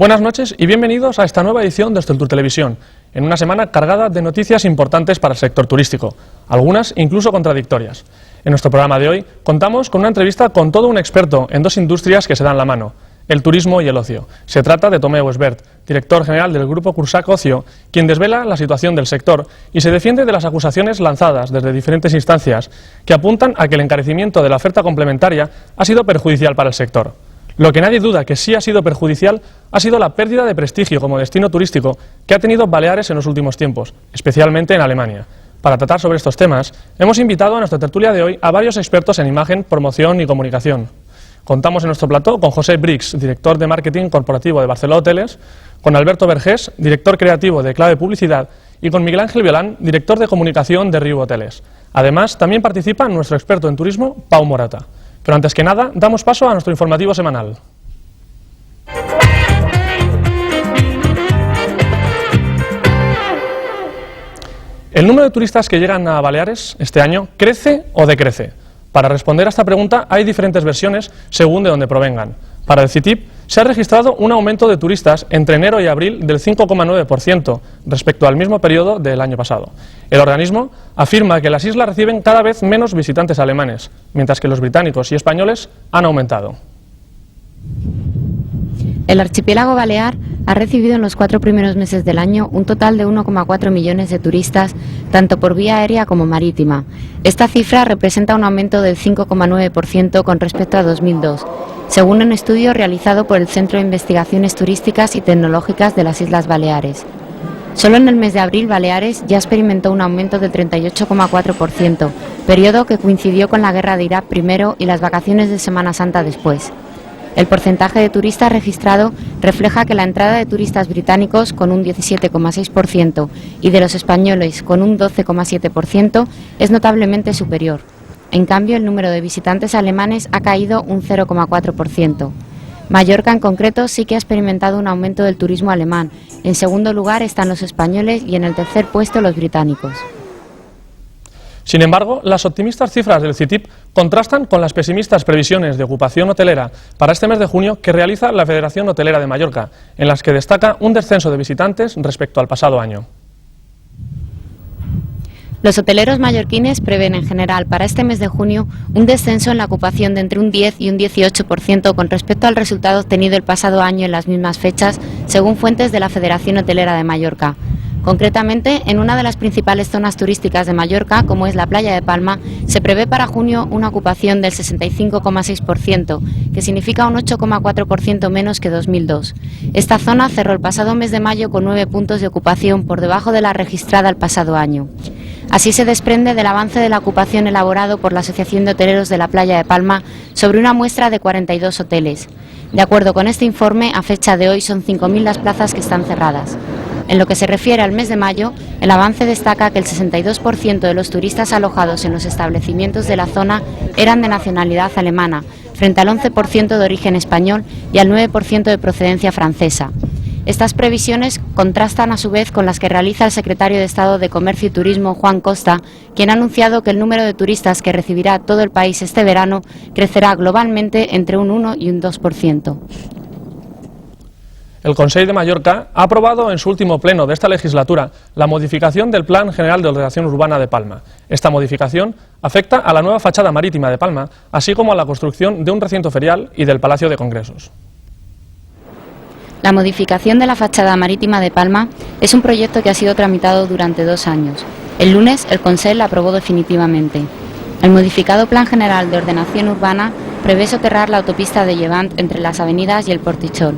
Buenas noches y bienvenidos a esta nueva edición de Hosteltour Televisión, en una semana cargada de noticias importantes para el sector turístico, algunas incluso contradictorias. En nuestro programa de hoy contamos con una entrevista con todo un experto en dos industrias que se dan la mano, el turismo y el ocio. Se trata de Tomeu Esbert, director general del grupo Cursac Ocio, quien desvela la situación del sector y se defiende de las acusaciones lanzadas desde diferentes instancias que apuntan a que el encarecimiento de la oferta complementaria ha sido perjudicial para el sector. Lo que nadie duda que sí ha sido perjudicial ha sido la pérdida de prestigio como destino turístico que ha tenido Baleares en los últimos tiempos, especialmente en Alemania. Para tratar sobre estos temas, hemos invitado a nuestra tertulia de hoy a varios expertos en imagen, promoción y comunicación. Contamos en nuestro plató con José Brix, director de marketing corporativo de Barceló Hoteles, con Alberto Vergés, director creativo de Clave Publicidad, y con Miguel Ángel Violán, director de comunicación de Riu Hoteles. Además, también participa nuestro experto en turismo, Pau Morata. Pero antes que nada, damos paso a nuestro informativo semanal. ¿El número de turistas que llegan a Baleares este año crece o decrece? Para responder a esta pregunta hay diferentes versiones según de dónde provengan. Para el CITIP se ha registrado un aumento de turistas entre enero y abril del 5,9% respecto al mismo periodo del año pasado. El organismo afirma que las islas reciben cada vez menos visitantes alemanes, mientras que los británicos y españoles han aumentado. El archipiélago balear ha recibido en los 4 primeros meses del año un total de 1,4 millones de turistas, tanto por vía aérea como marítima. Esta cifra representa un aumento del 5,9% con respecto a 2002, según un estudio realizado por el Centro de Investigaciones Turísticas y Tecnológicas de las Islas Baleares. Solo en el mes de abril, Baleares ya experimentó un aumento del 38,4%, periodo que coincidió con la guerra de Irak primero y las vacaciones de Semana Santa después. El porcentaje de turistas registrado refleja que la entrada de turistas británicos con un 17,6% y de los españoles con un 12,7% es notablemente superior. En cambio, el número de visitantes alemanes ha caído un 0,4%. Mallorca en concreto sí que ha experimentado un aumento del turismo alemán. En segundo lugar están los españoles y en el tercer puesto los británicos. Sin embargo, las optimistas cifras del CITIP contrastan con las pesimistas previsiones de ocupación hotelera para este mes de junio que realiza la Federación Hotelera de Mallorca, en las que destaca un descenso de visitantes respecto al pasado año. Los hoteleros mallorquines prevén en general para este mes de junio un descenso en la ocupación de entre un 10 y un 18% con respecto al resultado obtenido el pasado año en las mismas fechas, según fuentes de la Federación Hotelera de Mallorca. Concretamente, en una de las principales zonas turísticas de Mallorca, como es la playa de Palma, se prevé para junio una ocupación del 65,6%, que significa un 8,4% menos que 2002. Esta zona cerró el pasado mes de mayo con 9 puntos de ocupación por debajo de la registrada el pasado año. Así se desprende del avance de la ocupación elaborado por la Asociación de Hoteleros de la Playa de Palma sobre una muestra de 42 hoteles. De acuerdo con este informe, a fecha de hoy son 5.000 las plazas que están cerradas. En lo que se refiere al mes de mayo, el avance destaca que el 62% de los turistas alojados en los establecimientos de la zona eran de nacionalidad alemana, frente al 11% de origen español y al 9% de procedencia francesa. Estas previsiones contrastan a su vez con las que realiza el secretario de Estado de Comercio y Turismo, Juan Costa, quien ha anunciado que el número de turistas que recibirá todo el país este verano crecerá globalmente entre un 1 y un 2%. El Consell de Mallorca ha aprobado en su último pleno de esta legislatura la modificación del Plan General de Ordenación Urbana de Palma. Esta modificación afecta a la nueva fachada marítima de Palma, así como a la construcción de un recinto ferial y del Palacio de Congresos. La modificación de la fachada marítima de Palma es un proyecto que ha sido tramitado durante 2 años. El lunes, el Consell la aprobó definitivamente. El modificado Plan General de Ordenación Urbana prevé soterrar la autopista de Llevant entre las avenidas y el Portichol.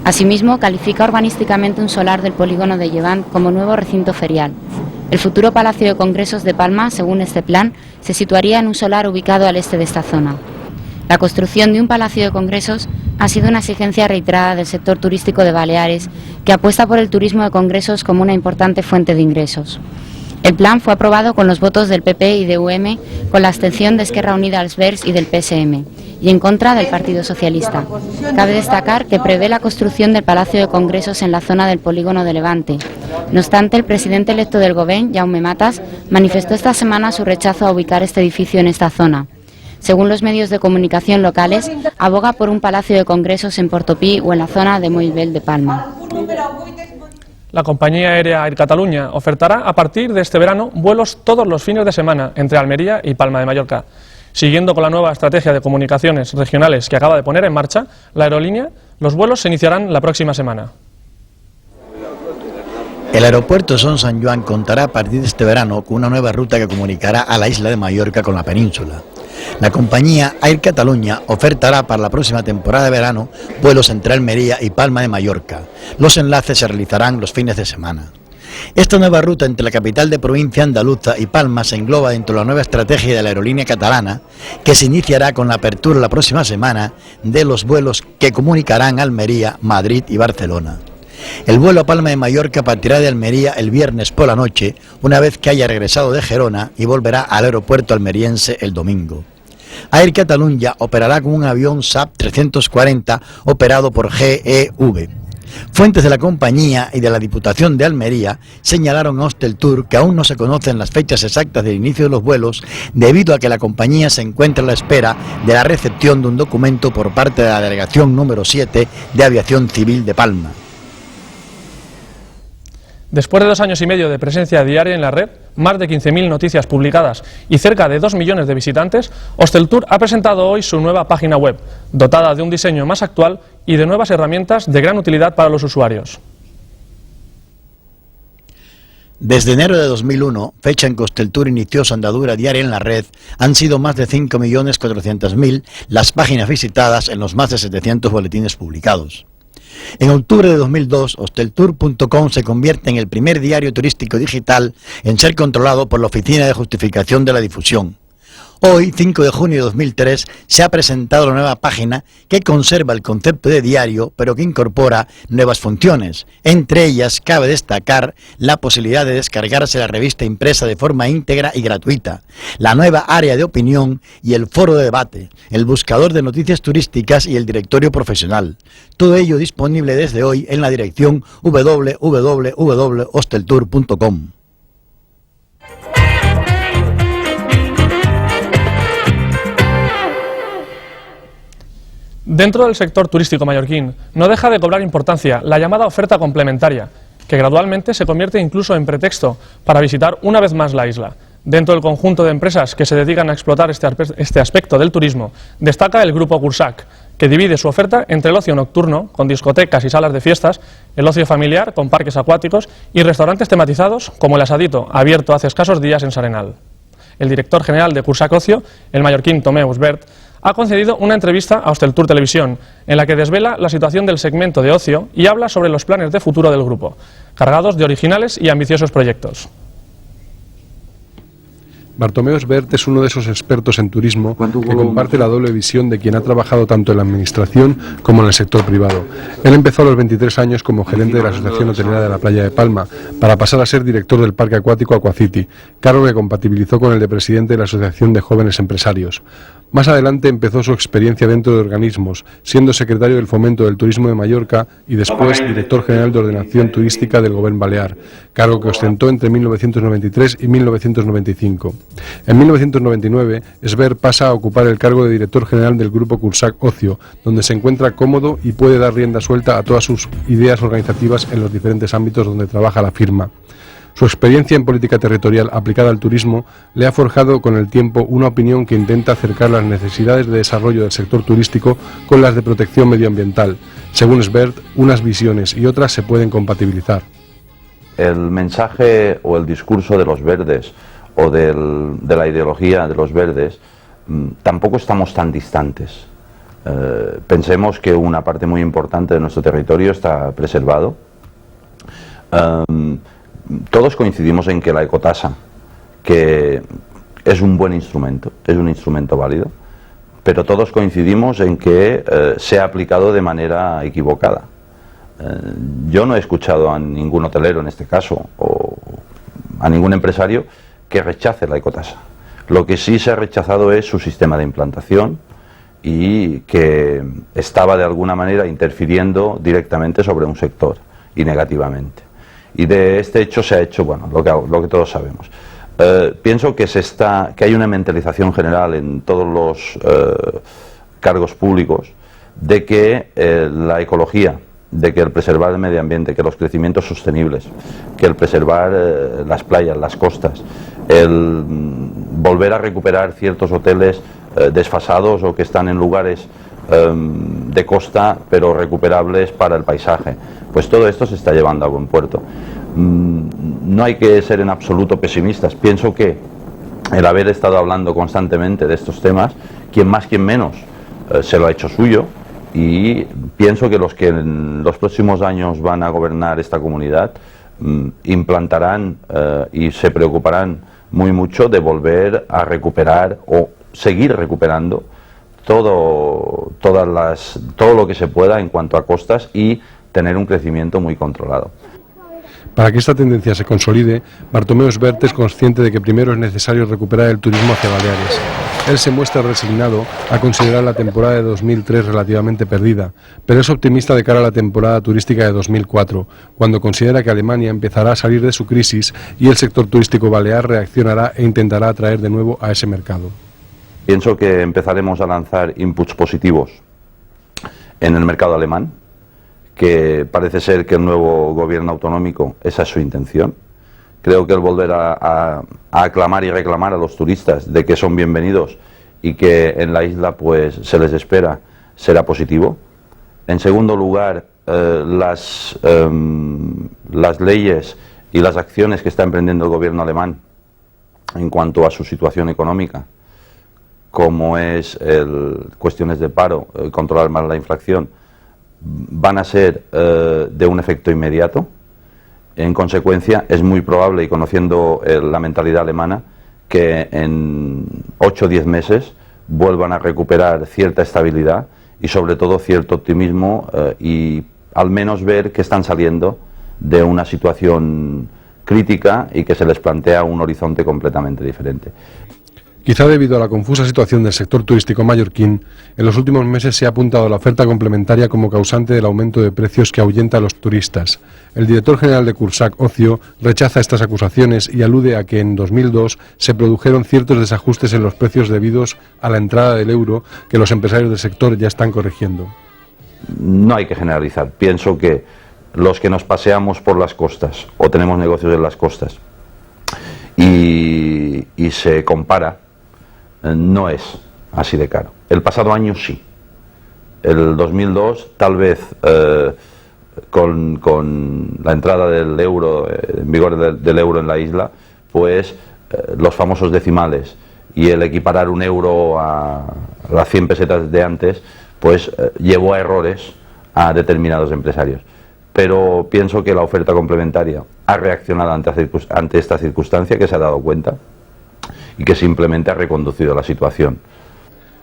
Asimismo, califica urbanísticamente un solar del polígono de Llevant como nuevo recinto ferial. El futuro Palacio de Congresos de Palma, según este plan, se situaría en un solar ubicado al este de esta zona. La construcción de un Palacio de Congresos ha sido una exigencia reiterada del sector turístico de Baleares, que apuesta por el turismo de congresos como una importante fuente de ingresos. El plan fue aprobado con los votos del PP y de UM, con la abstención de Esquerra Unida als Verds y del PSM, y en contra del Partido Socialista. Cabe destacar que prevé la construcción del Palacio de Congresos en la zona del polígono de Levante. No obstante, el presidente electo del Govern, Jaume Matas, manifestó esta semana su rechazo a ubicar este edificio en esta zona. Según los medios de comunicación locales, aboga por un palacio de congresos en Portopí o en la zona de Mollvel de Palma. La compañía aérea Air Catalunya ofertará a partir de este verano vuelos todos los fines de semana entre Almería y Palma de Mallorca. Siguiendo con la nueva estrategia de comunicaciones regionales que acaba de poner en marcha la aerolínea, los vuelos se iniciarán la próxima semana. El aeropuerto Son Sant Joan contará a partir de este verano con una nueva ruta que comunicará a la isla de Mallorca con la península. La compañía Air Catalunya ofertará para la próxima temporada de verano vuelos entre Almería y Palma de Mallorca. Los enlaces se realizarán los fines de semana. Esta nueva ruta entre la capital de provincia andaluza y Palma se engloba dentro de la nueva estrategia de la aerolínea catalana, que se iniciará con la apertura la próxima semana de los vuelos que comunicarán Almería, Madrid y Barcelona. El vuelo a Palma de Mallorca partirá de Almería el viernes por la noche, una vez que haya regresado de Gerona, y volverá al aeropuerto almeriense el domingo. Air Catalunya operará con un avión SAP 340 operado por GEV. Fuentes de la compañía y de la Diputación de Almería señalaron a Hosteltour que aún no se conocen las fechas exactas del inicio de los vuelos, debido a que la compañía se encuentra a la espera de la recepción de un documento por parte de la Delegación número 7 de Aviación Civil de Palma. Después de 2 años y medio de presencia diaria en la red, más de 15.000 noticias publicadas y cerca de 2 millones de visitantes, Hosteltour ha presentado hoy su nueva página web, dotada de un diseño más actual y de nuevas herramientas de gran utilidad para los usuarios. Desde enero de 2001, fecha en que Hosteltour inició su andadura diaria en la red, han sido más de 5.400.000 las páginas visitadas en los más de 700 boletines publicados. En octubre de 2002, Hosteltour.com se convierte en el primer diario turístico digital en ser controlado por la Oficina de Justificación de la Difusión. Hoy, 5 de junio de 2003, se ha presentado la nueva página que conserva el concepto de diario, pero que incorpora nuevas funciones. Entre ellas, cabe destacar la posibilidad de descargarse la revista impresa de forma íntegra y gratuita, la nueva área de opinión y el foro de debate, el buscador de noticias turísticas y el directorio profesional. Todo ello disponible desde hoy en la dirección www.hosteltour.com. Dentro del sector turístico mallorquín no deja de cobrar importancia la llamada oferta complementaria, que gradualmente se convierte incluso en pretexto para visitar una vez más la isla. Dentro del conjunto de empresas que se dedican a explotar este aspecto del turismo, destaca el grupo Cursac, que divide su oferta entre el ocio nocturno, con discotecas y salas de fiestas, el ocio familiar, con parques acuáticos, y restaurantes tematizados, como el Asadito, abierto hace escasos días en S'Arenal. El director general de Cursac Ocio, el mallorquín Tomé Usbert, ha concedido una entrevista a Hosteltour Televisión, en la que desvela la situación del segmento de ocio y habla sobre los planes de futuro del grupo, cargados de originales y ambiciosos proyectos. Bartomeu Usbert es uno de esos expertos en turismo que comparte la doble visión de quien ha trabajado tanto en la administración como en el sector privado. Él empezó a los 23 años como gerente de la Asociación Hotelera de la Playa de Palma, para pasar a ser director del Parque Acuático Aquacity, cargo que compatibilizó con el de presidente de la Asociación de Jóvenes Empresarios. Más adelante empezó su experiencia dentro de organismos, siendo secretario del Fomento del Turismo de Mallorca y después director general de Ordenación Turística del Gobierno Balear, cargo que ostentó entre 1993 y 1995. En 1999, Usbert pasa a ocupar el cargo de director general del grupo Cursac Ocio, donde se encuentra cómodo y puede dar rienda suelta a todas sus ideas organizativas en los diferentes ámbitos donde trabaja la firma. Su experiencia en política territorial aplicada al turismo le ha forjado con el tiempo una opinión que intenta acercar las necesidades de desarrollo del sector turístico con las de protección medioambiental. Según Usbert, unas visiones y otras se pueden compatibilizar. El mensaje o el discurso de los verdes o de la ideología de los verdes, tampoco estamos tan distantes. Pensemos que una parte muy importante de nuestro territorio está preservado. Todos coincidimos en que la ecotasa, que es un buen instrumento, es un instrumento válido, pero todos coincidimos en que se ha aplicado de manera equivocada. Yo no he escuchado a ningún hotelero en este caso, o a ningún empresario, que rechace la ecotasa. Lo que sí se ha rechazado es su sistema de implantación y que estaba de alguna manera interfiriendo directamente sobre un sector y negativamente. Y de este hecho se ha hecho, bueno, lo que todos sabemos. Pienso que hay una mentalización general en todos los cargos públicos de que la ecología, de que el preservar el medio ambiente, que los crecimientos sostenibles, que el preservar las playas, las costas, el volver a recuperar ciertos hoteles desfasados o que están en lugares de costa pero recuperables para el paisaje, pues todo esto se está llevando a buen puerto. No hay que ser en absoluto pesimistas. Pienso que el haber estado hablando constantemente de estos temas, quien más quien menos se lo ha hecho suyo, y pienso que los que en los próximos años van a gobernar esta comunidad implantarán y se preocuparán muy mucho de volver a recuperar o seguir recuperando todo lo que se pueda en cuanto a costas y tener un crecimiento muy controlado. Para que esta tendencia se consolide, Bartomeu Sbert es consciente de que primero es necesario recuperar el turismo hacia Baleares. Él se muestra resignado a considerar la temporada de 2003 relativamente perdida, pero es optimista de cara a la temporada turística de 2004, cuando considera que Alemania empezará a salir de su crisis y el sector turístico balear reaccionará e intentará atraer de nuevo a ese mercado. Pienso que empezaremos a lanzar inputs positivos en el mercado alemán, que parece ser que el nuevo gobierno autonómico, esa es su intención. Creo que el volver a aclamar y reclamar a los turistas de que son bienvenidos y que en la isla pues se les espera será positivo. En segundo lugar, las leyes y las acciones que está emprendiendo el gobierno alemán en cuanto a su situación económica, como es cuestiones de paro, controlar más la inflación, van a ser de un efecto inmediato. En consecuencia, es muy probable, y conociendo la mentalidad alemana, que en 8 o 10 meses vuelvan a recuperar cierta estabilidad y sobre todo cierto optimismo y al menos ver que están saliendo de una situación crítica y que se les plantea un horizonte completamente diferente. Quizá debido a la confusa situación del sector turístico mallorquín, en los últimos meses se ha apuntado a la oferta complementaria como causante del aumento de precios que ahuyenta a los turistas. El director general de Cursac Ocio rechaza estas acusaciones y alude a que en 2002 se produjeron ciertos desajustes en los precios debidos a la entrada del euro que los empresarios del sector ya están corrigiendo. No hay que generalizar. Pienso que los que nos paseamos por las costas o tenemos negocios en las costas y se compara, no es así de caro. El pasado año sí. El 2002 tal vez con la entrada del euro, en vigor del euro en la isla, pues los famosos decimales y el equiparar un euro a las 100 pesetas de antes, pues llevó a errores a determinados empresarios. Pero pienso que la oferta complementaria ha reaccionado ante esta circunstancia, que se ha dado cuenta y que simplemente ha reconducido la situación.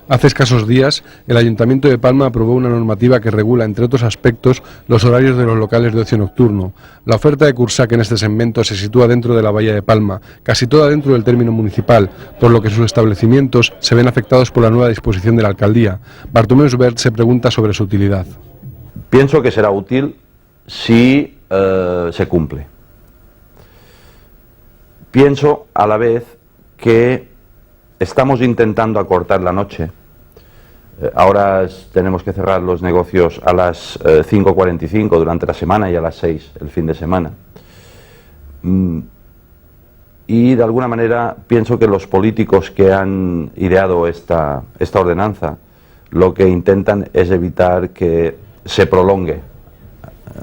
Hace escasos días, el Ayuntamiento de Palma aprobó una normativa que regula, entre otros aspectos, los horarios de los locales de ocio nocturno. La oferta de Cursac en este segmento se sitúa dentro de la Bahía de Palma, casi toda dentro del término municipal, por lo que sus establecimientos se ven afectados por la nueva disposición de la alcaldía. Bartomeu Sbert se pregunta sobre su utilidad. Pienso que será útil si se cumple. Pienso a la vez que estamos intentando acortar la noche. Ahora tenemos que cerrar los negocios a las 5:45 durante la semana y a las 6 el fin de semana. Y de alguna manera pienso que los políticos que han ideado esta ordenanza lo que intentan es evitar que se prolongue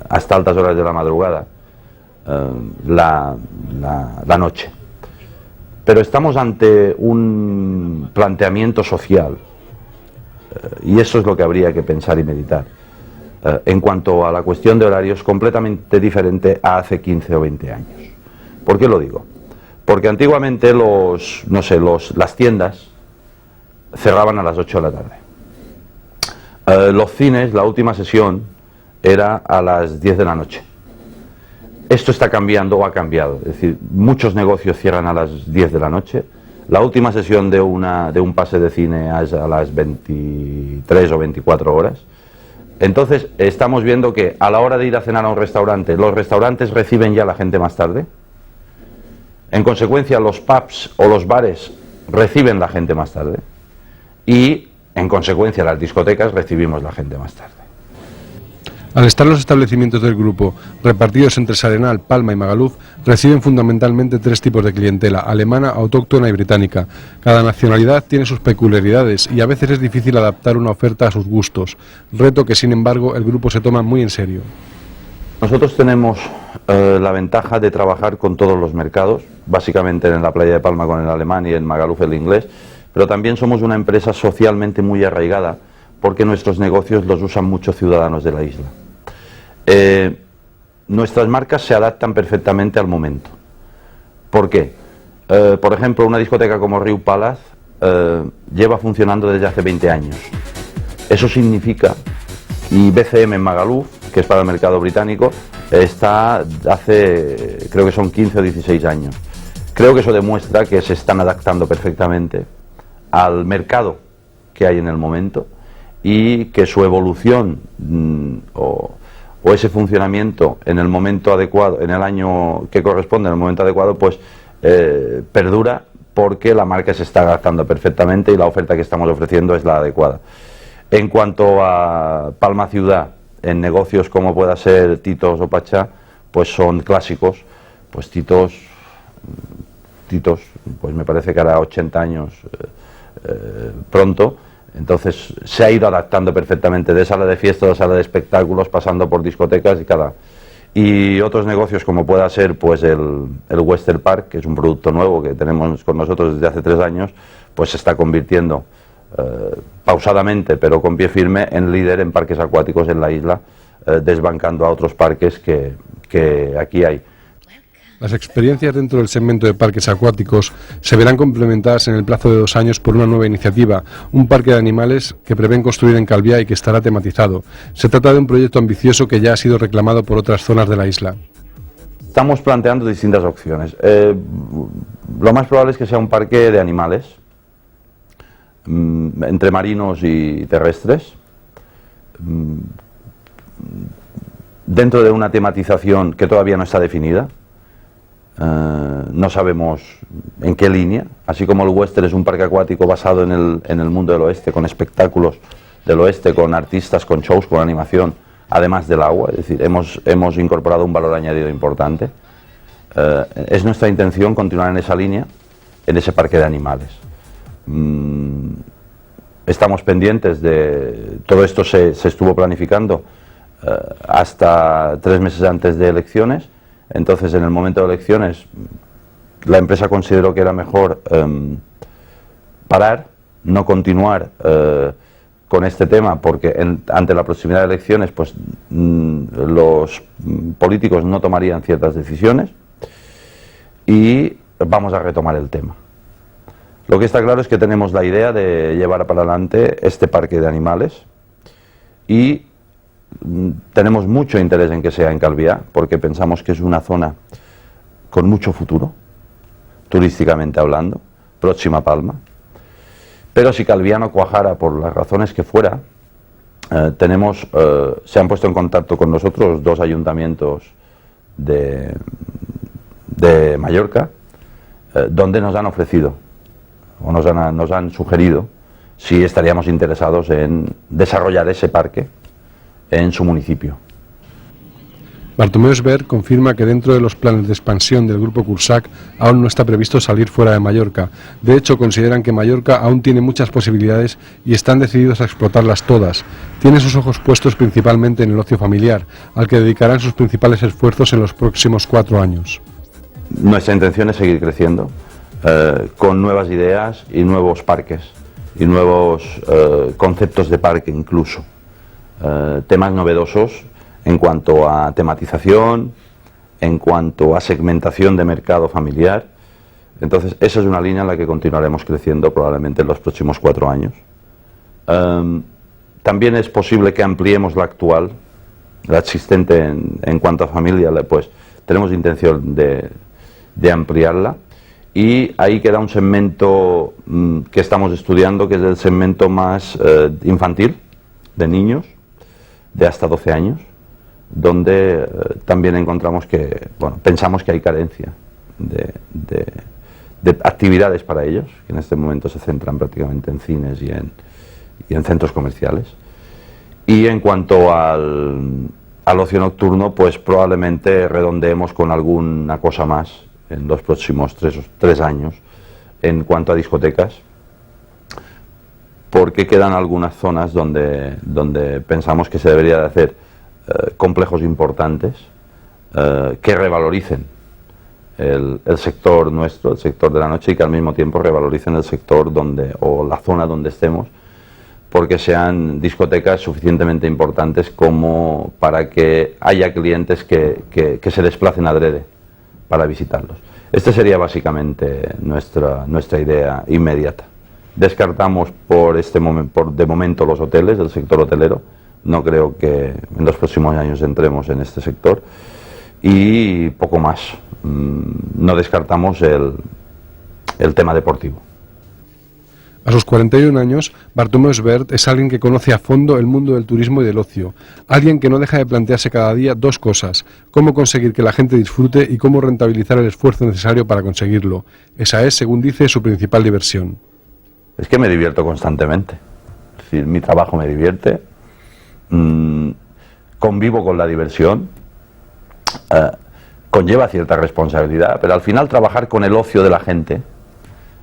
hasta altas horas de la madrugada la noche. Pero estamos ante un planteamiento social y eso es lo que habría que pensar y meditar. En cuanto a la cuestión de horarios, completamente diferente a hace 15 o 20 años. ¿Por qué lo digo? Porque antiguamente las tiendas cerraban a las 8 de la tarde. Los cines, la última sesión era a las 10 de la noche. Esto está cambiando o ha cambiado, es decir, muchos negocios cierran a las 10 de la noche. La última sesión de un pase de cine es a las 23 o 24 horas. Entonces, estamos viendo que a la hora de ir a cenar a un restaurante, los restaurantes reciben ya a la gente más tarde. En consecuencia, los pubs o los bares reciben la gente más tarde y, en consecuencia, las discotecas recibimos la gente más tarde. Al estar los establecimientos del grupo repartidos entre S'Arenal, Palma y Magaluf, reciben fundamentalmente tres tipos de clientela: alemana, autóctona y británica. Cada nacionalidad tiene sus peculiaridades y a veces es difícil adaptar una oferta a sus gustos, reto que sin embargo el grupo se toma muy en serio. Nosotros tenemos la ventaja de trabajar con todos los mercados, básicamente en la playa de Palma con el alemán y en Magaluf el inglés, pero también somos una empresa socialmente muy arraigada porque nuestros negocios los usan muchos ciudadanos de la isla. Nuestras marcas se adaptan perfectamente al momento. ¿Por qué? Por ejemplo, una discoteca como Riu Palace lleva funcionando desde hace 20 años. Eso significa, y BCM en Magaluf, que es para el mercado británico, está hace, creo que son 15 o 16 años. Creo que eso demuestra que se están adaptando perfectamente al mercado que hay en el momento y que su evolución o ese funcionamiento en el momento adecuado, en el año que corresponde, en el momento adecuado, pues perdura, porque la marca se está adaptando perfectamente y la oferta que estamos ofreciendo es la adecuada. En cuanto a Palma Ciudad, en negocios como pueda ser Titos o Pachá, pues son clásicos. Pues Titos, pues me parece que hará 80 años pronto. Entonces se ha ido adaptando perfectamente de sala de fiestas a sala de espectáculos, pasando por discotecas y otros negocios como pueda ser pues el Western Park, que es un producto nuevo que tenemos con nosotros desde hace 3 años, pues se está convirtiendo pausadamente pero con pie firme en líder en parques acuáticos en la isla, desbancando a otros parques que aquí hay. Las experiencias dentro del segmento de parques acuáticos se verán complementadas en el plazo de 2 años por una nueva iniciativa, un parque de animales que prevén construir en Calviá y que estará tematizado. Se trata de un proyecto ambicioso que ya ha sido reclamado por otras zonas de la isla. Estamos planteando distintas opciones. Lo más probable es que sea un parque de animales, entre marinos y terrestres, dentro de una tematización que todavía no está definida. No sabemos en qué línea, así como el Western es un parque acuático basado en el mundo del oeste, con espectáculos del oeste, con artistas, con shows, con animación, además del agua, es decir, hemos incorporado un valor añadido importante. Es nuestra intención continuar en esa línea, en ese parque de animales. Estamos pendientes de todo esto, se estuvo planificando hasta 3 meses antes de elecciones. Entonces, en el momento de elecciones, la empresa consideró que era mejor parar, no continuar con este tema, porque ante la proximidad de elecciones, pues los políticos no tomarían ciertas decisiones y vamos a retomar el tema. Lo que está claro es que tenemos la idea de llevar para adelante este parque de animales y tenemos mucho interés en que sea en Calviá, porque pensamos que es una zona con mucho futuro, turísticamente hablando, próxima a Palma. Pero si Calviá no cuajara por las razones que fuera, se han puesto en contacto con nosotros 2 ayuntamientos de Mallorca, donde nos han ofrecido o nos han sugerido si estaríamos interesados en desarrollar ese parque en su municipio. Bartomeu Sver confirma que dentro de los planes de expansión del Grupo Cursac aún no está previsto salir fuera de Mallorca. De hecho, consideran que Mallorca aún tiene muchas posibilidades y están decididos a explotarlas todas. Tiene sus ojos puestos principalmente en el ocio familiar, al que dedicarán sus principales esfuerzos en los próximos 4 años. Nuestra intención es seguir creciendo con nuevas ideas y nuevos parques y nuevos conceptos de parque incluso. Temas novedosos en cuanto a tematización, en cuanto a segmentación de mercado familiar. Entonces esa es una línea en la que continuaremos creciendo probablemente en los próximos 4 años. También es posible que ampliemos la actual, la existente en cuanto a familia, pues tenemos intención de ampliarla, y ahí queda un segmento que estamos estudiando, que es el segmento más infantil, de niños de hasta 12 años, donde también encontramos que, bueno, pensamos que hay carencia actividades para ellos, que en este momento se centran prácticamente en cines y en centros comerciales. Y en cuanto al ocio nocturno, pues probablemente redondeemos con alguna cosa más en los próximos 3 años en cuanto a discotecas, porque quedan algunas zonas donde pensamos que se debería de hacer complejos importantes que revaloricen el sector nuestro, el sector de la noche, y que al mismo tiempo revaloricen el sector o la zona donde estemos, porque sean discotecas suficientemente importantes como para que haya clientes que se desplacen adrede para visitarlos. Esta sería básicamente nuestra idea inmediata. Descartamos de momento los hoteles, el sector hotelero. No creo que en los próximos años entremos en este sector, y poco más. No descartamos el tema deportivo. A sus 41 años, Bartomeu Sbert es alguien que conoce a fondo el mundo del turismo y del ocio, alguien que no deja de plantearse cada día dos cosas: cómo conseguir que la gente disfrute y cómo rentabilizar el esfuerzo necesario para conseguirlo. Esa es, según dice, su principal diversión. Es que me divierto constantemente, es decir, mi trabajo me divierte, convivo con la diversión, conlleva cierta responsabilidad, pero al final trabajar con el ocio de la gente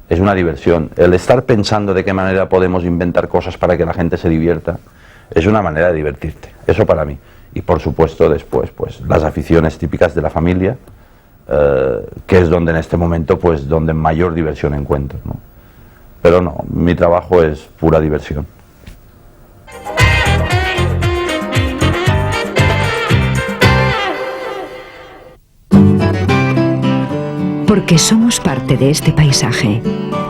es una diversión. El estar pensando de qué manera podemos inventar cosas para que la gente se divierta es una manera de divertirte, eso para mí. Y por supuesto después pues las aficiones típicas de la familia, que es donde en este momento pues donde mayor diversión encuentro, ¿no? Pero no, mi trabajo es pura diversión. Porque somos parte de este paisaje,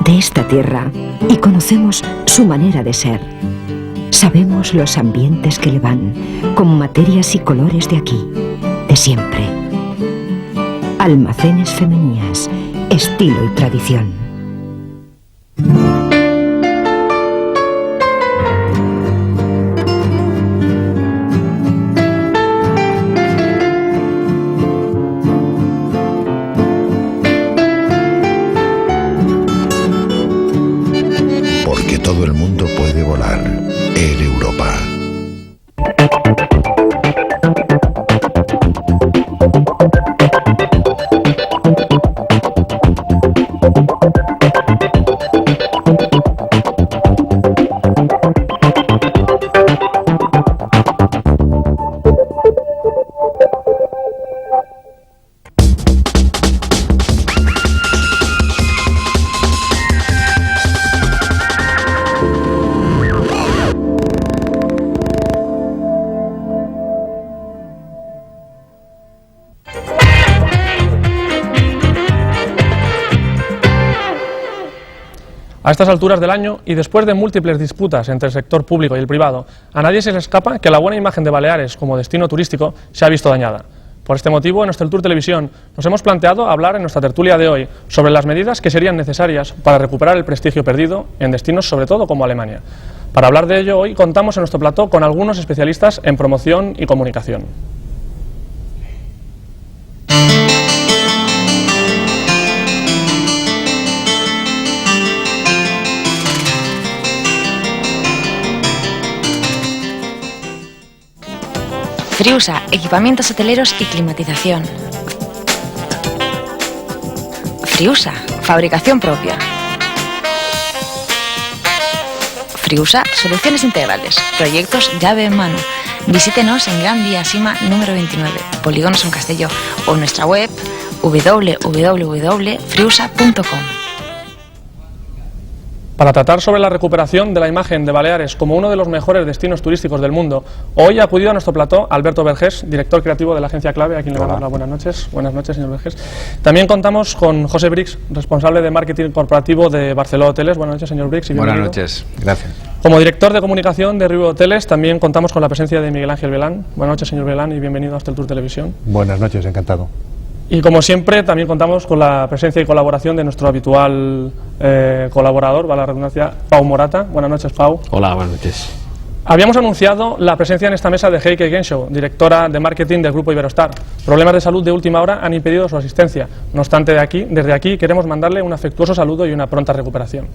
de esta tierra, y conocemos su manera de ser. Sabemos los ambientes que le van, con materias y colores de aquí, de siempre. Almacenes Femenías, estilo y tradición. Todo el mundo puede volar. Air Europa. A estas alturas del año, y después de múltiples disputas entre el sector público y el privado, a nadie se le escapa que la buena imagen de Baleares como destino turístico se ha visto dañada. Por este motivo, en Hosteltour Televisión nos hemos planteado hablar en nuestra tertulia de hoy sobre las medidas que serían necesarias para recuperar el prestigio perdido en destinos sobre todo como Alemania. Para hablar de ello, hoy contamos en nuestro plató con algunos especialistas en promoción y comunicación. Friusa, equipamientos hoteleros y climatización. Friusa, fabricación propia. Friusa, soluciones integrales, proyectos llave en mano. Visítenos en Gran Vía Sima número 29, Polígono Son Castelló, o en nuestra web www.friusa.com. Para tratar sobre la recuperación de la imagen de Baleares como uno de los mejores destinos turísticos del mundo, hoy ha acudido a nuestro plató Alberto Vergés, director creativo de la agencia Clave, a quien le damos las buenas noches. Buenas noches, señor Vergés. También contamos con José Brix, responsable de marketing corporativo de Barceló Hoteles. Buenas noches, señor Brix. Buenas noches, gracias. Como director de comunicación de Riu Hoteles, también contamos con la presencia de Miguel Ángel Velán. Buenas noches, señor Velán, y bienvenido a Hosteltour Televisión. Buenas noches, encantado. Y como siempre, también contamos con la presencia y colaboración de nuestro habitual colaborador, va la redundancia, Pau Morata. Buenas noches, Pau. Hola, buenas noches. Habíamos anunciado la presencia en esta mesa de Heike Genschow, directora de marketing del Grupo Iberostar. Problemas de salud de última hora han impedido su asistencia. No obstante, desde aquí queremos mandarle un afectuoso saludo y una pronta recuperación.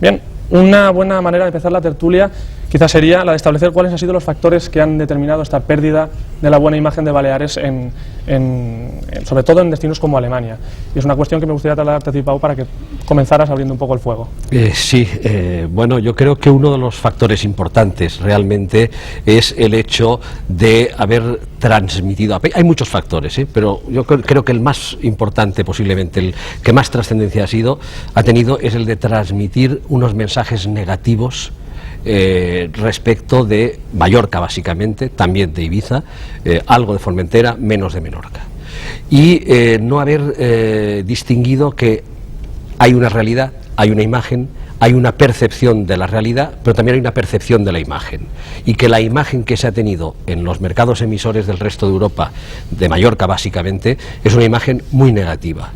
Bien, una buena manera de empezar la tertulia quizás sería la de establecer cuáles han sido los factores que han determinado esta pérdida de la buena imagen de Baleares, sobre todo en destinos como Alemania. Y es una cuestión que me gustaría trasladarte a ti, Pau, para que comenzaras abriendo un poco el fuego. Bueno, yo creo que uno de los factores importantes realmente es el hecho de haber transmitido. Hay muchos factores, pero yo creo que el más importante, posiblemente el que más trascendencia ha tenido, es el de transmitir unos mensajes negativos respecto de Mallorca, básicamente, también de Ibiza, algo de Formentera, menos de Menorca. Y no haber distinguido que hay una realidad, hay una imagen, hay una percepción de la realidad, pero también hay una percepción de la imagen. Y que la imagen que se ha tenido en los mercados emisores del resto de Europa, de Mallorca básicamente, es una imagen muy negativa.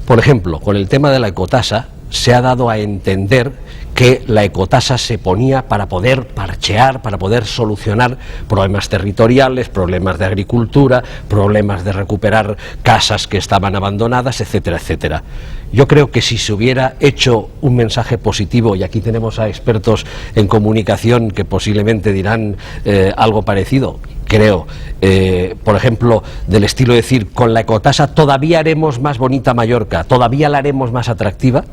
Por ejemplo, con el tema de la ecotasa, se ha dado a entender que la ecotasa se ponía para poder parchear, para poder solucionar problemas territoriales, problemas de agricultura, problemas de recuperar casas que estaban abandonadas, etcétera, etcétera. Yo creo que si se hubiera hecho un mensaje positivo, y aquí tenemos a expertos en comunicación que posiblemente dirán algo parecido, creo, por ejemplo, del estilo de decir, con la ecotasa todavía haremos más bonita Mallorca, todavía la haremos más atractiva,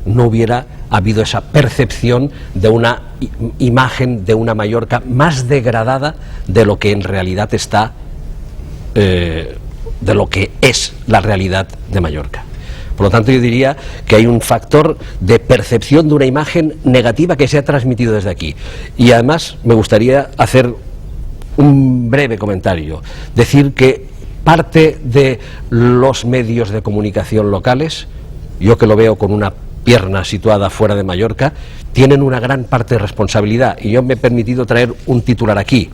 no hubiera habido esa percepción de una imagen de una Mallorca más degradada de lo que en realidad está, de lo que es la realidad de Mallorca. Por lo tanto, yo diría que hay un factor de percepción de una imagen negativa que se ha transmitido desde aquí. Y además me gustaría hacer un breve comentario, decir que parte de los medios de comunicación locales, yo que lo veo con una pierna situada fuera de Mallorca, tienen una gran parte de responsabilidad. Y yo me he permitido traer un titular aquí.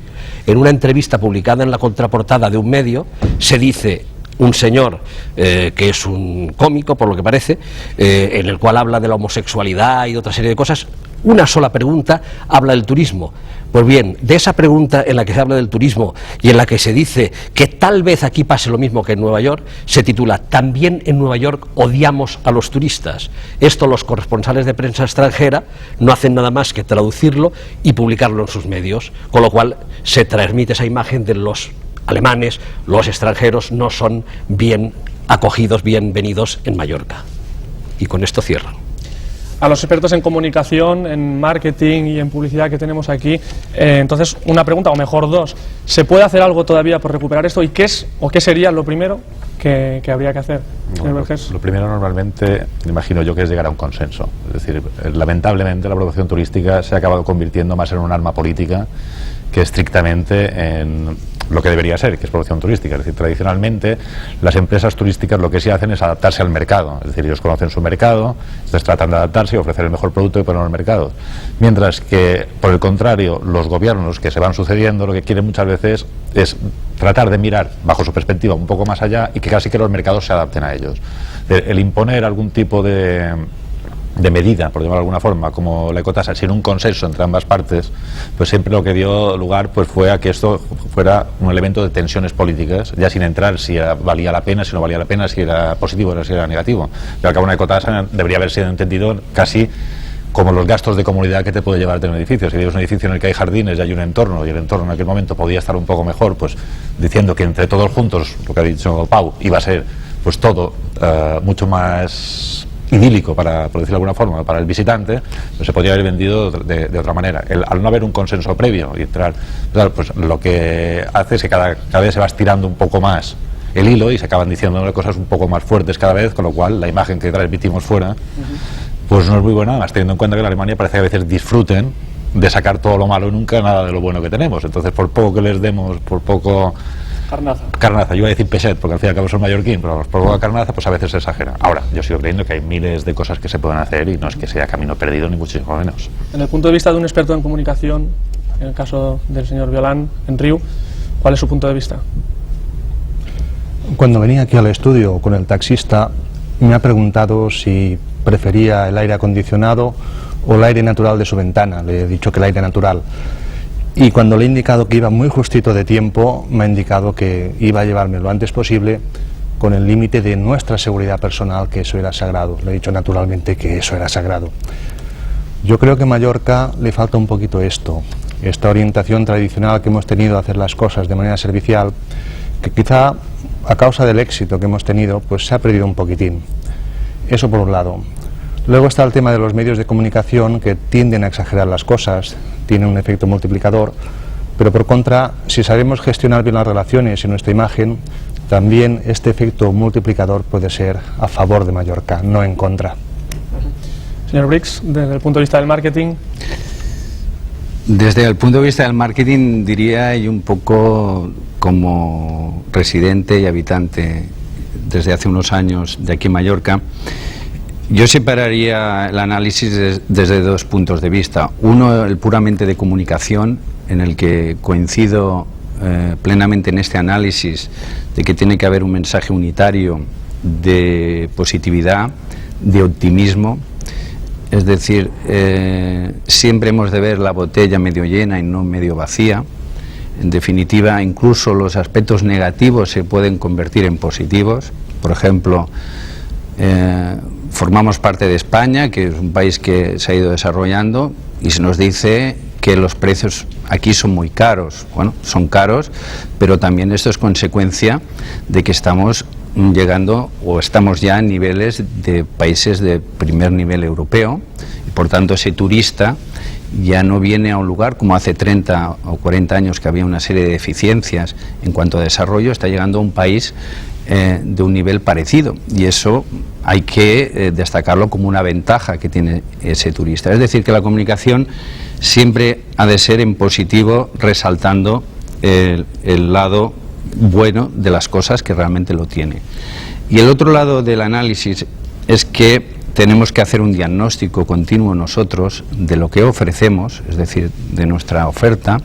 En una entrevista publicada en la contraportada de un medio, se dice un señor que es un cómico, por lo que parece, en el cual habla de la homosexualidad y de otra serie de cosas. Una sola pregunta habla del turismo. Pues bien, de esa pregunta en la que se habla del turismo y en la que se dice que tal vez aquí pase lo mismo que en Nueva York, se titula «También en Nueva York odiamos a los turistas». Esto los corresponsales de prensa extranjera no hacen nada más que traducirlo y publicarlo en sus medios, con lo cual se transmite esa imagen de los alemanes, los extranjeros no son bien acogidos, bienvenidos en Mallorca. Y con esto cierro. A los expertos en comunicación, en marketing y en publicidad que tenemos aquí, entonces una pregunta, o mejor dos: ¿se puede hacer algo todavía por recuperar esto? ¿Y qué es o qué sería lo primero que habría que hacer? Bueno, lo primero normalmente, me imagino yo, que es llegar a un consenso. Es decir, lamentablemente la promoción turística se ha acabado convirtiendo más en un arma política que estrictamente en lo que debería ser, que es promoción turística. Es decir, tradicionalmente las empresas turísticas lo que sí hacen es adaptarse al mercado. Es decir, ellos conocen su mercado, entonces tratan de adaptarse y ofrecer el mejor producto y ponerlo en el mercado. Mientras que, por el contrario, los gobiernos que se van sucediendo lo que quieren muchas veces es tratar de mirar bajo su perspectiva un poco más allá y que casi que los mercados se adapten a ellos. El imponer algún tipo de medida, por llamarlo de alguna forma, como la ecotasa, sin un consenso entre ambas partes, pues siempre lo que dio lugar pues fue a que esto fuera un elemento de tensiones políticas, ya sin entrar si valía la pena, si no valía la pena, si era positivo o si era negativo. Pero al cabo una ecotasa debería haber sido entendido casi como los gastos de comunidad que te puede llevar a tener un edificio. Si tienes un edificio en el que hay jardines y hay un entorno, y el entorno en aquel momento podía estar un poco mejor, pues diciendo que entre todos juntos, lo que ha dicho Pau, iba a ser pues todo mucho más idílico, por decirlo de alguna forma, para el visitante, pues se podría haber vendido de otra manera. Al no haber un consenso previo y entrar, claro, pues lo que hace es que cada vez se va estirando un poco más el hilo y se acaban diciendo cosas un poco más fuertes cada vez, con lo cual la imagen que transmitimos fuera pues no es muy buena, más teniendo en cuenta que en Alemania parece que a veces disfruten de sacar todo lo malo y nunca nada de lo bueno que tenemos. Entonces, por poco que les demos, por poco carnaza, yo iba a decir peset porque al fin y al cabo soy mallorquín, pero por poco carnaza pues a veces se exagera. Ahora, yo sigo creyendo que hay miles de cosas que se pueden hacer y no es que sea camino perdido ni muchísimo menos. En el punto de vista de un experto en comunicación, en el caso del señor Violán, en Riu, ¿cuál es su punto de vista? Cuando venía aquí al estudio con el taxista, me ha preguntado si prefería el aire acondicionado o el aire natural de su ventana. Le he dicho que el aire natural. Y cuando le he indicado que iba muy justito de tiempo, me ha indicado que iba a llevarme lo antes posible, con el límite de nuestra seguridad personal, que eso era sagrado. Le he dicho naturalmente que eso era sagrado. Yo creo que a Mallorca le falta un poquito esto, esta orientación tradicional que hemos tenido a hacer las cosas de manera servicial, que quizá a causa del éxito que hemos tenido, pues se ha perdido un poquitín. Eso por un lado. Luego está el tema de los medios de comunicación, que tienden a exagerar las cosas, tienen un efecto multiplicador, pero por contra, si sabemos gestionar bien las relaciones y nuestra imagen, también este efecto multiplicador puede ser a favor de Mallorca, no en contra. Señor Brix, desde el punto de vista del marketing. Desde el punto de vista del marketing, diría, y un poco como residente y habitante desde hace unos años de aquí en Mallorca, yo separaría el análisis desde dos puntos de vista. Uno, el puramente de comunicación, en el que coincido plenamente en este análisis de que tiene que haber un mensaje unitario de positividad, de optimismo. Es decir, siempre hemos de ver la botella medio llena y no medio vacía. En definitiva, incluso los aspectos negativos se pueden convertir en positivos. Por ejemplo, formamos parte de España, que es un país que se ha ido desarrollando, y se nos dice que los precios aquí son muy caros. Bueno, son caros, pero también esto es consecuencia de que estamos llegando o estamos ya en niveles de países de primer nivel europeo, y por tanto ese turista ya no viene a un lugar como hace 30 o 40 años, que había una serie de deficiencias en cuanto a desarrollo. Está llegando a un país de un nivel parecido, y eso hay que destacarlo como una ventaja que tiene ese turista. Es decir, que la comunicación siempre ha de ser en positivo, resaltando el lado bueno de las cosas, que realmente lo tiene. Y el otro lado del análisis es que tenemos que hacer un diagnóstico continuo nosotros de lo que ofrecemos, es decir, de nuestra oferta,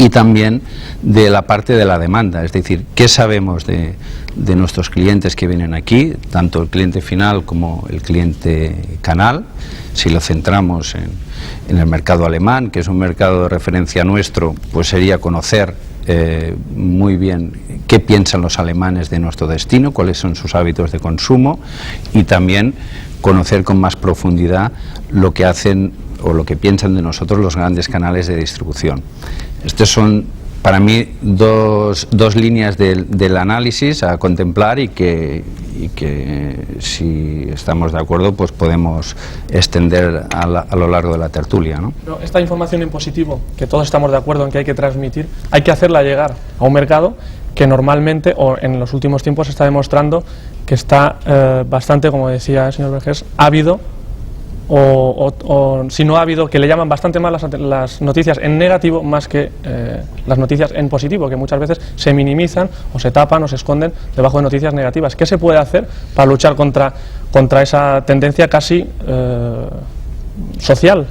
y también de la parte de la demanda, es decir, qué sabemos de nuestros clientes que vienen aquí, tanto el cliente final como el cliente canal. Si lo centramos en el mercado alemán, que es un mercado de referencia nuestro, pues sería conocer muy bien qué piensan los alemanes de nuestro destino, cuáles son sus hábitos de consumo, y también conocer con más profundidad lo que hacen o lo que piensan de nosotros los grandes canales de distribución. Estos son, para mí, dos líneas del análisis a contemplar, y que si estamos de acuerdo, pues podemos extender a lo largo de la tertulia, ¿no? Pero esta información en positivo, que todos estamos de acuerdo en que hay que transmitir, hay que hacerla llegar a un mercado que normalmente, o en los últimos tiempos, se está demostrando que está bastante, como decía el señor Vergés, ávido, o si no ha habido, que le llaman bastante más las noticias en negativo más que las noticias en positivo, que muchas veces se minimizan o se tapan o se esconden debajo de noticias negativas. ¿Qué se puede hacer para luchar contra esa tendencia casi social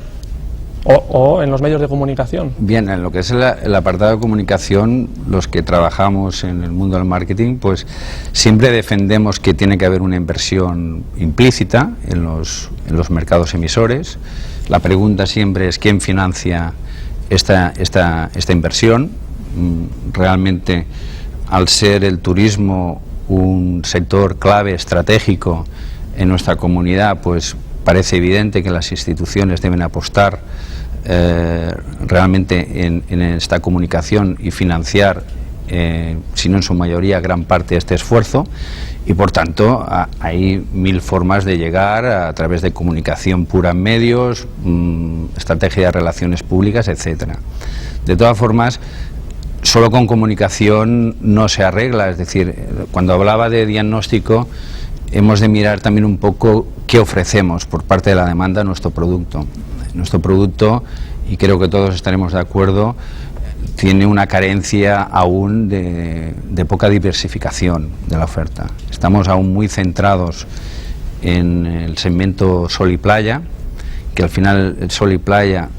o en los medios de comunicación? Bien, en lo que es el apartado de comunicación, los que trabajamos en el mundo del marketing, pues siempre defendemos que tiene que haber una inversión implícita en los mercados emisores. La pregunta siempre es quién financia esta inversión. Realmente, al ser el turismo un sector clave, estratégico en nuestra comunidad, pues parece evidente que las instituciones deben apostar realmente en esta comunicación y financiar, si no en su mayoría, gran parte de este esfuerzo, y por tanto hay mil formas de llegar a través de comunicación pura en medios, estrategia de relaciones públicas, etcétera. De todas formas, solo con comunicación no se arregla, es decir, cuando hablaba de diagnóstico, hemos de mirar también un poco qué ofrecemos por parte de la demanda a nuestro producto. Nuestro producto, y creo que todos estaremos de acuerdo, tiene una carencia aún de poca diversificación de la oferta. Estamos aún muy centrados en el segmento sol y playa, que al final el sol y playa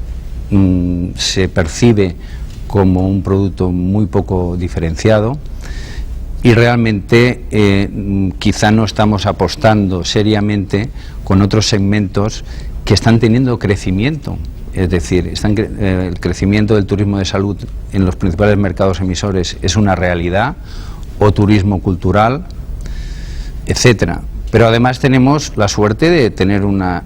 se percibe como un producto muy poco diferenciado, y realmente quizá no estamos apostando seriamente con otros segmentos que están teniendo crecimiento. Es decir, el crecimiento del turismo de salud en los principales mercados emisores es una realidad, o turismo cultural, etcétera. Pero además tenemos la suerte de tener una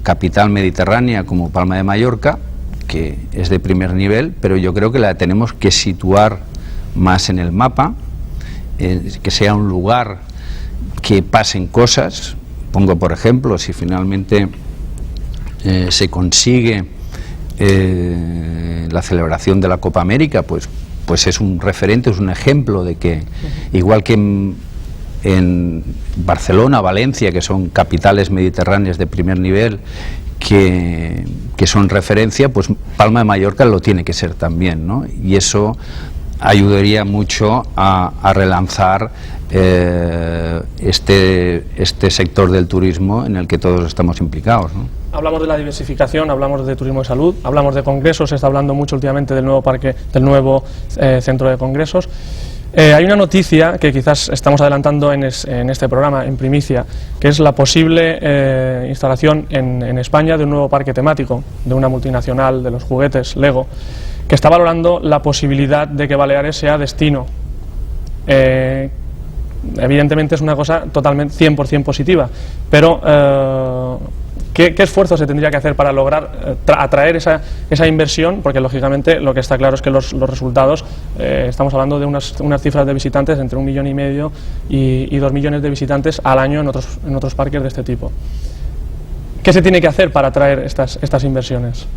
capital mediterránea como Palma de Mallorca, que es de primer nivel, pero yo creo que la tenemos que situar más en el mapa, que sea un lugar que pasen cosas. Pongo por ejemplo, si finalmente se consigue la celebración de la Copa América, pues es un referente, es un ejemplo de que, igual que en Barcelona, Valencia, que son capitales mediterráneas de primer nivel, que son referencia, pues Palma de Mallorca lo tiene que ser también, ¿no? Y eso ayudaría mucho a relanzar este sector del turismo en el que todos estamos implicados, ¿no? Hablamos de la diversificación, hablamos de turismo de salud, hablamos de congresos, se está hablando mucho últimamente del nuevo parque, del nuevo centro de congresos. Hay una noticia que quizás estamos adelantando en este programa, en primicia, que es la posible instalación en España de un nuevo parque temático, de una multinacional de los juguetes, Lego, que está valorando la posibilidad de que Baleares sea destino. Evidentemente es una cosa totalmente 100% positiva, pero ¿qué esfuerzo se tendría que hacer para lograr atraer esa inversión? Porque lógicamente lo que está claro es que los resultados, estamos hablando de unas cifras de visitantes entre 1,5 millones y 2 millones de visitantes al año en otros parques de este tipo. ¿Qué se tiene que hacer para atraer estas inversiones?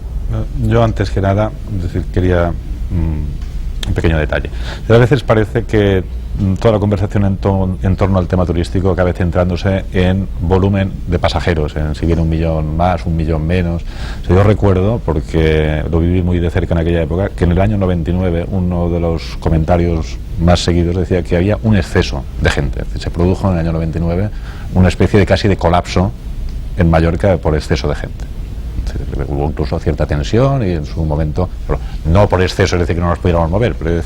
Yo antes que nada, quería un pequeño detalle. A veces parece que toda la conversación en torno al tema turístico acaba centrándose en volumen de pasajeros, en si viene 1 millón más, 1 millón menos. Yo recuerdo, porque lo viví muy de cerca en aquella época, que en el año 99 uno de los comentarios más seguidos decía que había un exceso de gente. Se produjo en el año 99 una especie de casi de colapso en Mallorca por exceso de gente. Hubo incluso cierta tensión y en su momento, no por exceso, es decir, que no nos pudiéramos mover, pero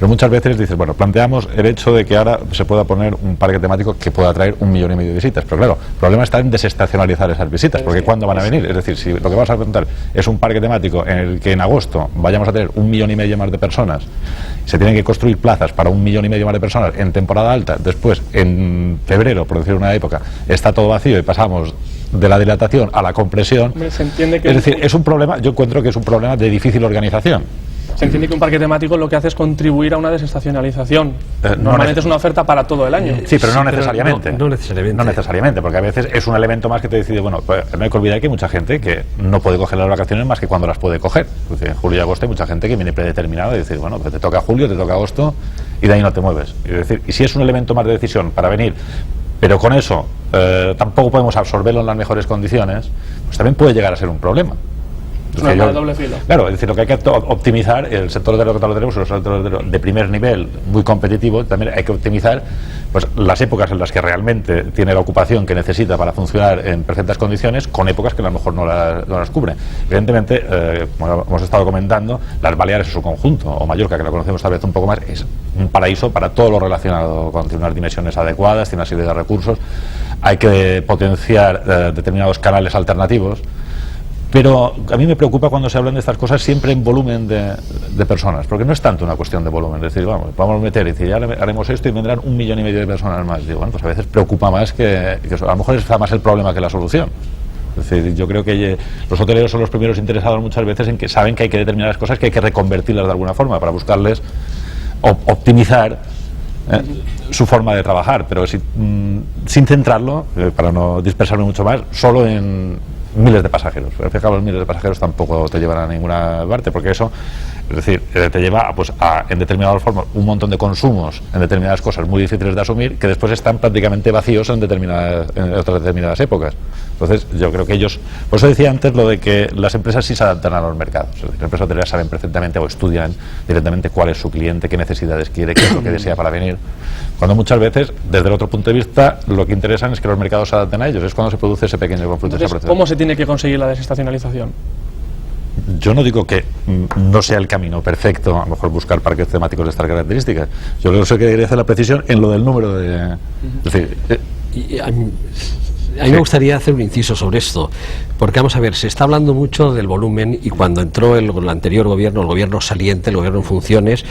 muchas veces dices, bueno, planteamos el hecho de que ahora se pueda poner un parque temático que pueda atraer 1,5 millones de visitas, pero claro, el problema está en desestacionalizar esas visitas, porque ¿cuándo van a venir? Es decir, si lo que vamos a preguntar es un parque temático en el que en agosto vayamos a tener 1,5 millones más de personas, se tienen que construir plazas para 1,5 millones más de personas en temporada alta, después en febrero, por decir una época, está todo vacío y pasamos de la dilatación a la compresión. Se entiende que es decir, es un problema, yo encuentro que es un problema de difícil organización. Se entiende que un parque temático lo que hace es contribuir a una desestacionalización. Normalmente es una oferta para todo el año. Sí, pero no necesariamente. No necesariamente. No necesariamente, porque a veces es un elemento más que te decide, bueno, pues no hay que olvidar que hay mucha gente que no puede coger las vacaciones más que cuando las puede coger. Pues en julio y agosto hay mucha gente que viene predeterminada y dice, bueno, pues te toca julio, te toca agosto y de ahí no te mueves. Es decir, y si es un elemento más de decisión para venir, pero con eso tampoco podemos absorberlo en las mejores condiciones, pues también puede llegar a ser un problema. Es una de doble filo. Claro, es decir, lo que hay que optimizar, el sector de lo que tenemos, los sectores de primer nivel, muy competitivo, también hay que optimizar pues las épocas en las que realmente tiene la ocupación que necesita para funcionar en perfectas condiciones, con épocas que a lo mejor no las cubre. Evidentemente, como hemos estado comentando, las Baleares en su conjunto, o Mallorca, que la conocemos tal vez un poco más, es un paraíso para todo lo relacionado con unas dimensiones adecuadas, tiene una serie de recursos, hay que potenciar determinados canales alternativos. Pero a mí me preocupa cuando se hablan de estas cosas siempre en volumen de personas, porque no es tanto una cuestión de volumen, es decir, vamos a meter y decir, ya haremos esto y vendrán 1,5 millones de personas más. Digo, bueno, pues a veces preocupa más que eso. A lo mejor es más el problema que la solución. Es decir, yo creo que los hoteleros son los primeros interesados muchas veces en que saben que hay que determinadas cosas que hay que reconvertirlas de alguna forma para buscarles optimizar su forma de trabajar, pero sin centrarlo, para no dispersarme mucho más, solo en miles de pasajeros. Al fin y al cabo, los miles de pasajeros tampoco te llevan a ninguna parte, porque eso, es decir, te lleva en determinadas formas un montón de consumos en determinadas cosas muy difíciles de asumir, que después están prácticamente vacíos en otras determinadas épocas. Entonces, yo creo que ellos, por eso decía antes lo de que las empresas sí se adaptan a los mercados. Es decir, las empresas hoteleras saben perfectamente o estudian directamente cuál es su cliente, qué necesidades quiere, qué es lo que desea para venir. Cuando muchas veces, desde el otro punto de vista, lo que interesan es que los mercados se adapten a ellos. Es cuando se produce ese pequeño conflicto. Entonces, ¿cómo se tiene que conseguir la desestacionalización? Yo no digo que no sea el camino perfecto, a lo mejor buscar parques temáticos de estas características. Yo creo que quería hacer la precisión en lo del número de... Es decir, A mí me gustaría hacer un inciso sobre esto, porque vamos a ver, se está hablando mucho del volumen y cuando entró el anterior gobierno, el gobierno saliente, el gobierno en funciones,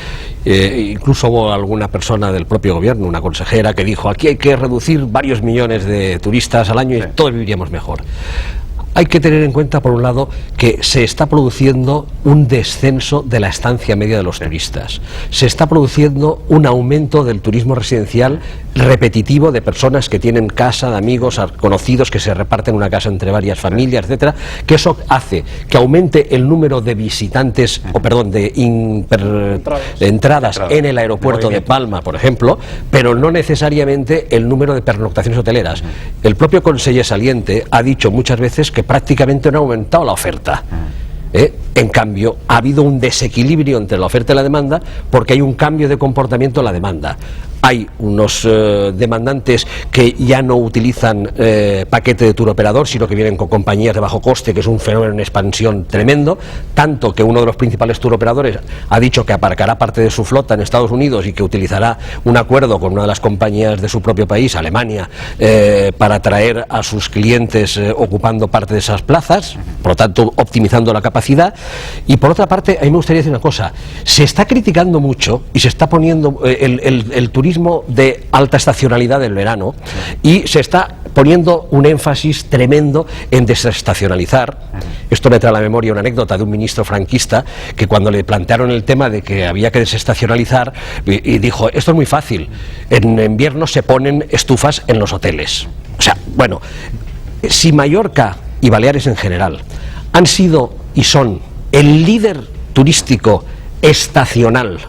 incluso hubo alguna persona del propio gobierno, una consejera, que dijo aquí hay que reducir varios millones de turistas al año y todos viviríamos mejor. Hay que tener en cuenta, por un lado, que se está produciendo un descenso de la estancia media de los turistas. Se está produciendo un aumento del turismo residencial repetitivo de personas que tienen casa, de amigos, conocidos, que se reparten una casa entre varias familias, etcétera, que eso hace que aumente el número de visitantes, de entradas en el aeropuerto de Palma, por ejemplo, pero no necesariamente el número de pernoctaciones hoteleras. El propio conseller saliente ha dicho muchas veces que prácticamente no ha aumentado la oferta. En cambio, ha habido un desequilibrio entre la oferta y la demanda porque hay un cambio de comportamiento en la demanda. Hay unos demandantes que ya no utilizan paquete de tour operador, sino que vienen con compañías de bajo coste, que es un fenómeno en expansión tremendo, tanto que uno de los principales tour operadores ha dicho que aparcará parte de su flota en Estados Unidos y que utilizará un acuerdo con una de las compañías de su propio país, Alemania, para atraer a sus clientes ocupando parte de esas plazas, por lo tanto optimizando la capacidad. Y por otra parte, a mí me gustaría decir una cosa: se está criticando mucho y se está poniendo el turismo de alta estacionalidad del verano y se está poniendo un énfasis tremendo en desestacionalizar. Esto me trae a la memoria una anécdota de un ministro franquista que cuando le plantearon el tema de que había que desestacionalizar y dijo, esto es muy fácil, en invierno se ponen estufas en los hoteles. O sea, bueno, si Mallorca y Baleares en general han sido y son el líder turístico estacional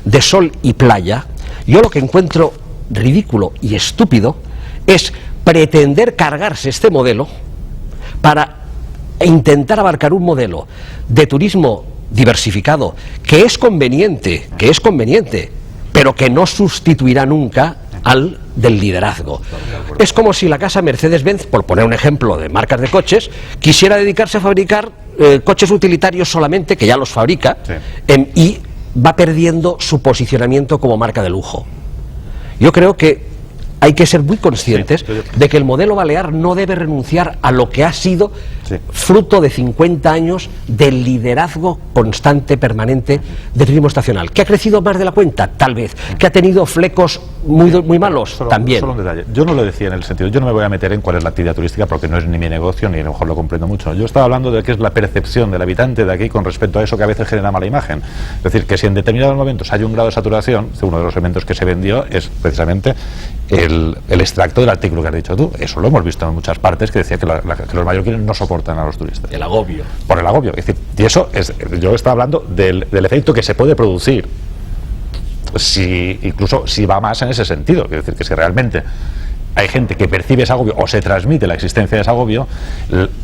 de sol y playa, yo lo que encuentro ridículo y estúpido es pretender cargarse este modelo para intentar abarcar un modelo de turismo diversificado que es conveniente, pero que no sustituirá nunca al del liderazgo. Es como si la casa Mercedes-Benz, por poner un ejemplo de marcas de coches, quisiera dedicarse a fabricar coches utilitarios solamente, que ya los fabrica, y va perdiendo su posicionamiento como marca de lujo. Yo creo que hay que ser muy conscientes de que el modelo balear no debe renunciar a lo que ha sido fruto de 50 años del liderazgo constante, permanente de turismo estacional. ¿Que ha crecido más de la cuenta? Tal vez. ¿Que ha tenido flecos muy malos? También. Solo un detalle. Yo no lo decía en el sentido, yo no me voy a meter en cuál es la actividad turística porque no es ni mi negocio ni a lo mejor lo comprendo mucho. Yo estaba hablando de qué es la percepción del habitante de aquí con respecto a eso que a veces genera mala imagen. Es decir, que si en determinados momentos hay un grado de saturación, uno de los elementos que se vendió es precisamente el extracto del artículo que has dicho tú. Eso lo hemos visto en muchas partes, que decía que los mallorquines no soportan a los turistas. El agobio. Por el agobio. Es decir, y eso es, yo estaba hablando del efecto que se puede producir, incluso si va más en ese sentido. Es decir, que si realmente hay gente que percibe ese agobio o se transmite la existencia de ese agobio,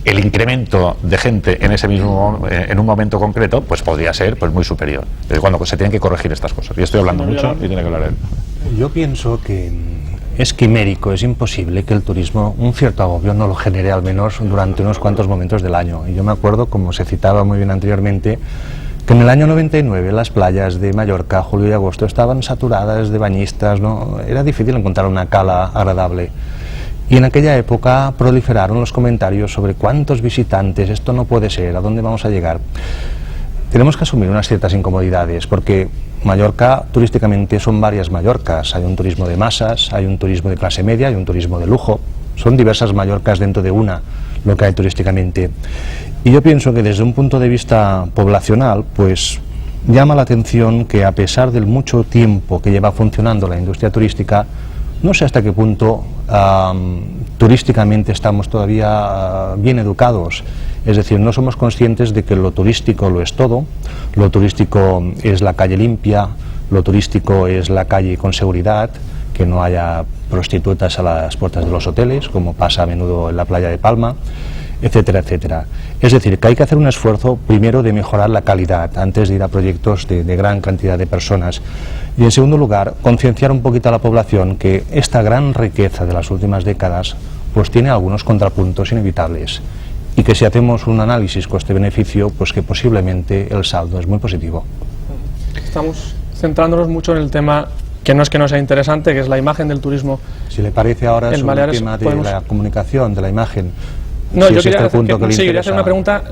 el incremento de gente en ese mismo en un momento concreto pues podría ser muy superior. Es cuando se tienen que corregir estas cosas. Y estoy hablando mucho y tiene que hablar él. Yo pienso que es quimérico, es imposible que el turismo un cierto agobio no lo genere al menos durante unos cuantos momentos del año. Y yo me acuerdo, como se citaba muy bien anteriormente, que en el año 99 las playas de Mallorca, julio y agosto, estaban saturadas de bañistas, ¿no? Era difícil encontrar una cala agradable. Y en aquella época proliferaron los comentarios sobre cuántos visitantes, esto no puede ser, ¿a dónde vamos a llegar? Tenemos que asumir unas ciertas incomodidades, porque Mallorca turísticamente son varias Mallorcas. Hay un turismo de masas, hay un turismo de clase media, hay un turismo de lujo. Son diversas Mallorcas dentro de una lo que hay turísticamente. Y yo pienso que desde un punto de vista poblacional, pues llama la atención que a pesar del mucho tiempo que lleva funcionando la industria turística, no sé hasta qué punto turísticamente estamos todavía bien educados. Es decir, no somos conscientes de que lo turístico lo es todo, lo turístico es la calle limpia, lo turístico es la calle con seguridad, que no haya prostitutas a las puertas de los hoteles, como pasa a menudo en la playa de Palma, etcétera, etcétera. Es decir, que hay que hacer un esfuerzo primero de mejorar la calidad antes de ir a proyectos de gran cantidad de personas. Y en segundo lugar, concienciar un poquito a la población que esta gran riqueza de las últimas décadas pues tiene algunos contrapuntos inevitables y que si hacemos un análisis coste-beneficio, pues que posiblemente el saldo es muy positivo. Estamos centrándonos mucho en el tema que no sea interesante, que es la imagen del turismo. Si le parece ahora en sobre Baleares, el tema de podemos... la comunicación, de la imagen. No, si yo es quería, este el punto que le quería interesa. hacer una pregunta,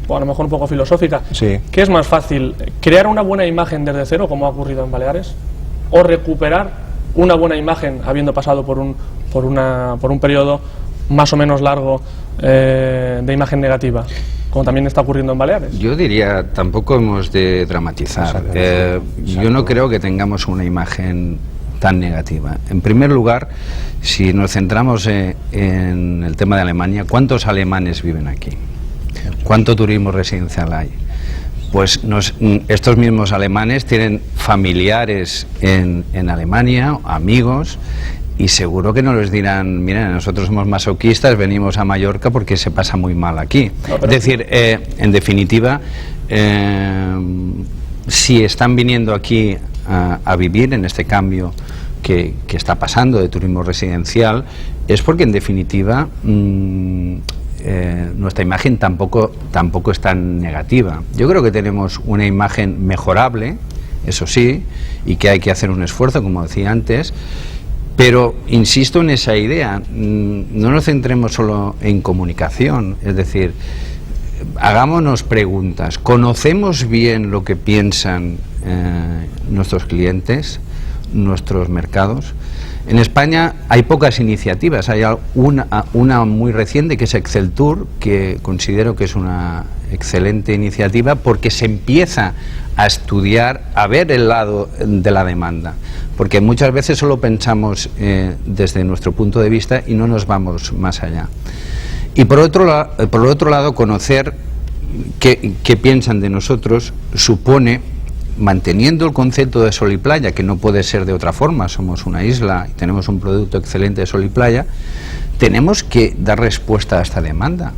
a lo mejor un poco filosófica. Sí. ¿Qué es más fácil, crear una buena imagen desde cero, como ha ocurrido en Baleares, o recuperar una buena imagen habiendo pasado por un periodo más o menos largo de imagen negativa, como también está ocurriendo en Baleares? Yo diría, tampoco hemos de dramatizar. Yo no creo que tengamos una imagen tan negativa. En primer lugar, si nos centramos en el tema de Alemania, ¿cuántos alemanes viven aquí? ¿Cuánto turismo residencial hay? Pues estos mismos alemanes tienen familiares en Alemania, amigos, y seguro que no les dirán, miren, nosotros somos masoquistas, venimos a Mallorca porque se pasa muy mal aquí. Es decir, en definitiva, si están viniendo aquí a vivir en este cambio que está pasando de turismo residencial, es porque en definitiva nuestra imagen tampoco es tan negativa. Yo creo que tenemos una imagen mejorable, eso sí, y que hay que hacer un esfuerzo, como decía antes, pero insisto en esa idea, no nos centremos solo en comunicación, es decir, hagámonos preguntas, ¿conocemos bien lo que piensan nuestros clientes, nuestros mercados? En España hay pocas iniciativas, hay una muy reciente que es Excel Tour, que considero que es una excelente iniciativa porque se empieza a estudiar, a ver el lado de la demanda, porque muchas veces solo pensamos desde nuestro punto de vista y no nos vamos más allá. Y por otro lado, conocer qué piensan de nosotros supone, manteniendo el concepto de sol y playa, que no puede ser de otra forma, somos una isla y tenemos un producto excelente de sol y playa, tenemos que dar respuesta a esta demanda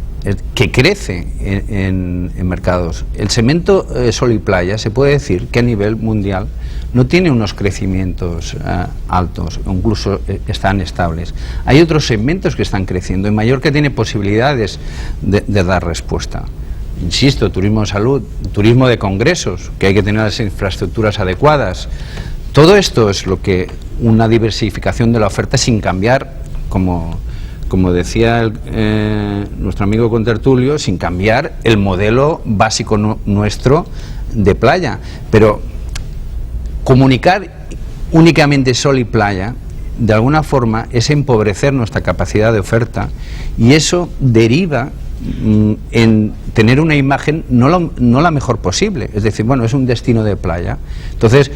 que crece en mercados. El segmento sol y playa se puede decir que a nivel mundial no tiene unos crecimientos altos, incluso están estables. Hay otros segmentos que están creciendo. En Mallorca tiene posibilidades de dar respuesta. Insisto, turismo de salud, turismo de congresos, que hay que tener las infraestructuras adecuadas. Todo esto es lo que una diversificación de la oferta sin cambiar, como decía nuestro amigo contertulio, sin cambiar el modelo básico nuestro de playa. Pero comunicar únicamente sol y playa, de alguna forma, es empobrecer nuestra capacidad de oferta, y eso deriva en tener una imagen no la mejor posible, es decir, bueno, es un destino de playa. Entonces,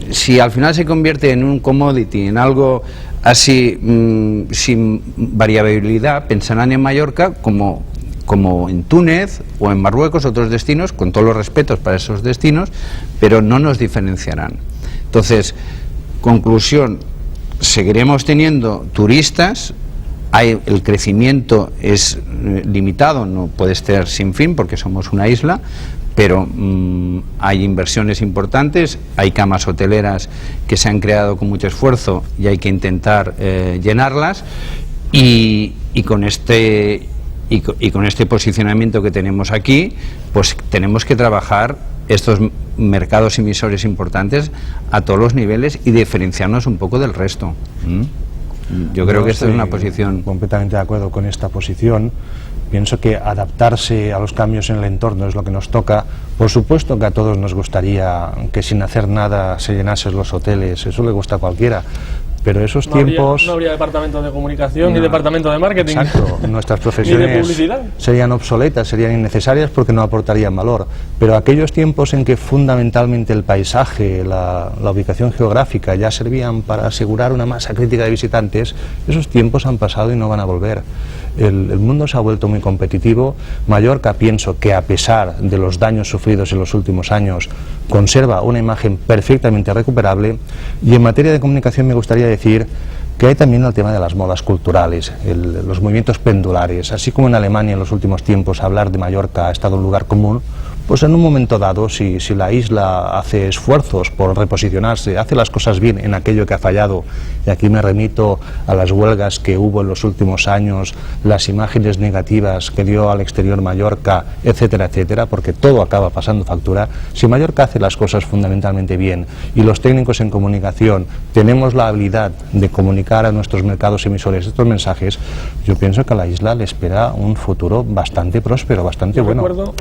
si al final se convierte en un commodity, en algo así sin variabilidad, pensarán en Mallorca como en Túnez o en Marruecos, otros destinos, con todos los respetos para esos destinos, pero no nos diferenciarán. Entonces, conclusión, seguiremos teniendo turistas. El crecimiento es limitado, no puede ser sin fin porque somos una isla, pero hay inversiones importantes, hay camas hoteleras que se han creado con mucho esfuerzo y hay que intentar llenarlas, y con este posicionamiento que tenemos aquí, pues tenemos que trabajar estos mercados emisores importantes a todos los niveles y diferenciarnos un poco del resto. Yo creo que esta es una posición completamente de acuerdo con esta posición. Pienso que adaptarse a los cambios en el entorno es lo que nos toca. Por supuesto que a todos nos gustaría que sin hacer nada se llenasen los hoteles, eso le gusta a cualquiera. Pero esos tiempos... No habría departamento de comunicación ni departamento de marketing. Exacto, nuestras profesiones ni de publicidad. Serían obsoletas, serían innecesarias porque no aportarían valor. Pero aquellos tiempos en que fundamentalmente el paisaje, la ubicación geográfica ya servían para asegurar una masa crítica de visitantes, esos tiempos han pasado y no van a volver. El mundo se ha vuelto muy competitivo. Mallorca, pienso que a pesar de los daños sufridos en los últimos años, conserva una imagen perfectamente recuperable. Y en materia de comunicación me gustaría decir que hay también el tema de las modas culturales, los movimientos pendulares. Así como en Alemania en los últimos tiempos hablar de Mallorca ha estado en lugar común, pues en un momento dado, si la isla hace esfuerzos por reposicionarse, hace las cosas bien en aquello que ha fallado, y aquí me remito a las huelgas que hubo en los últimos años, las imágenes negativas que dio al exterior Mallorca, etcétera, etcétera, porque todo acaba pasando factura. Si Mallorca hace las cosas fundamentalmente bien y los técnicos en comunicación tenemos la habilidad de comunicar a nuestros mercados emisores estos mensajes, yo pienso que a la isla le espera un futuro bastante próspero, bastante bueno. Recuerdo,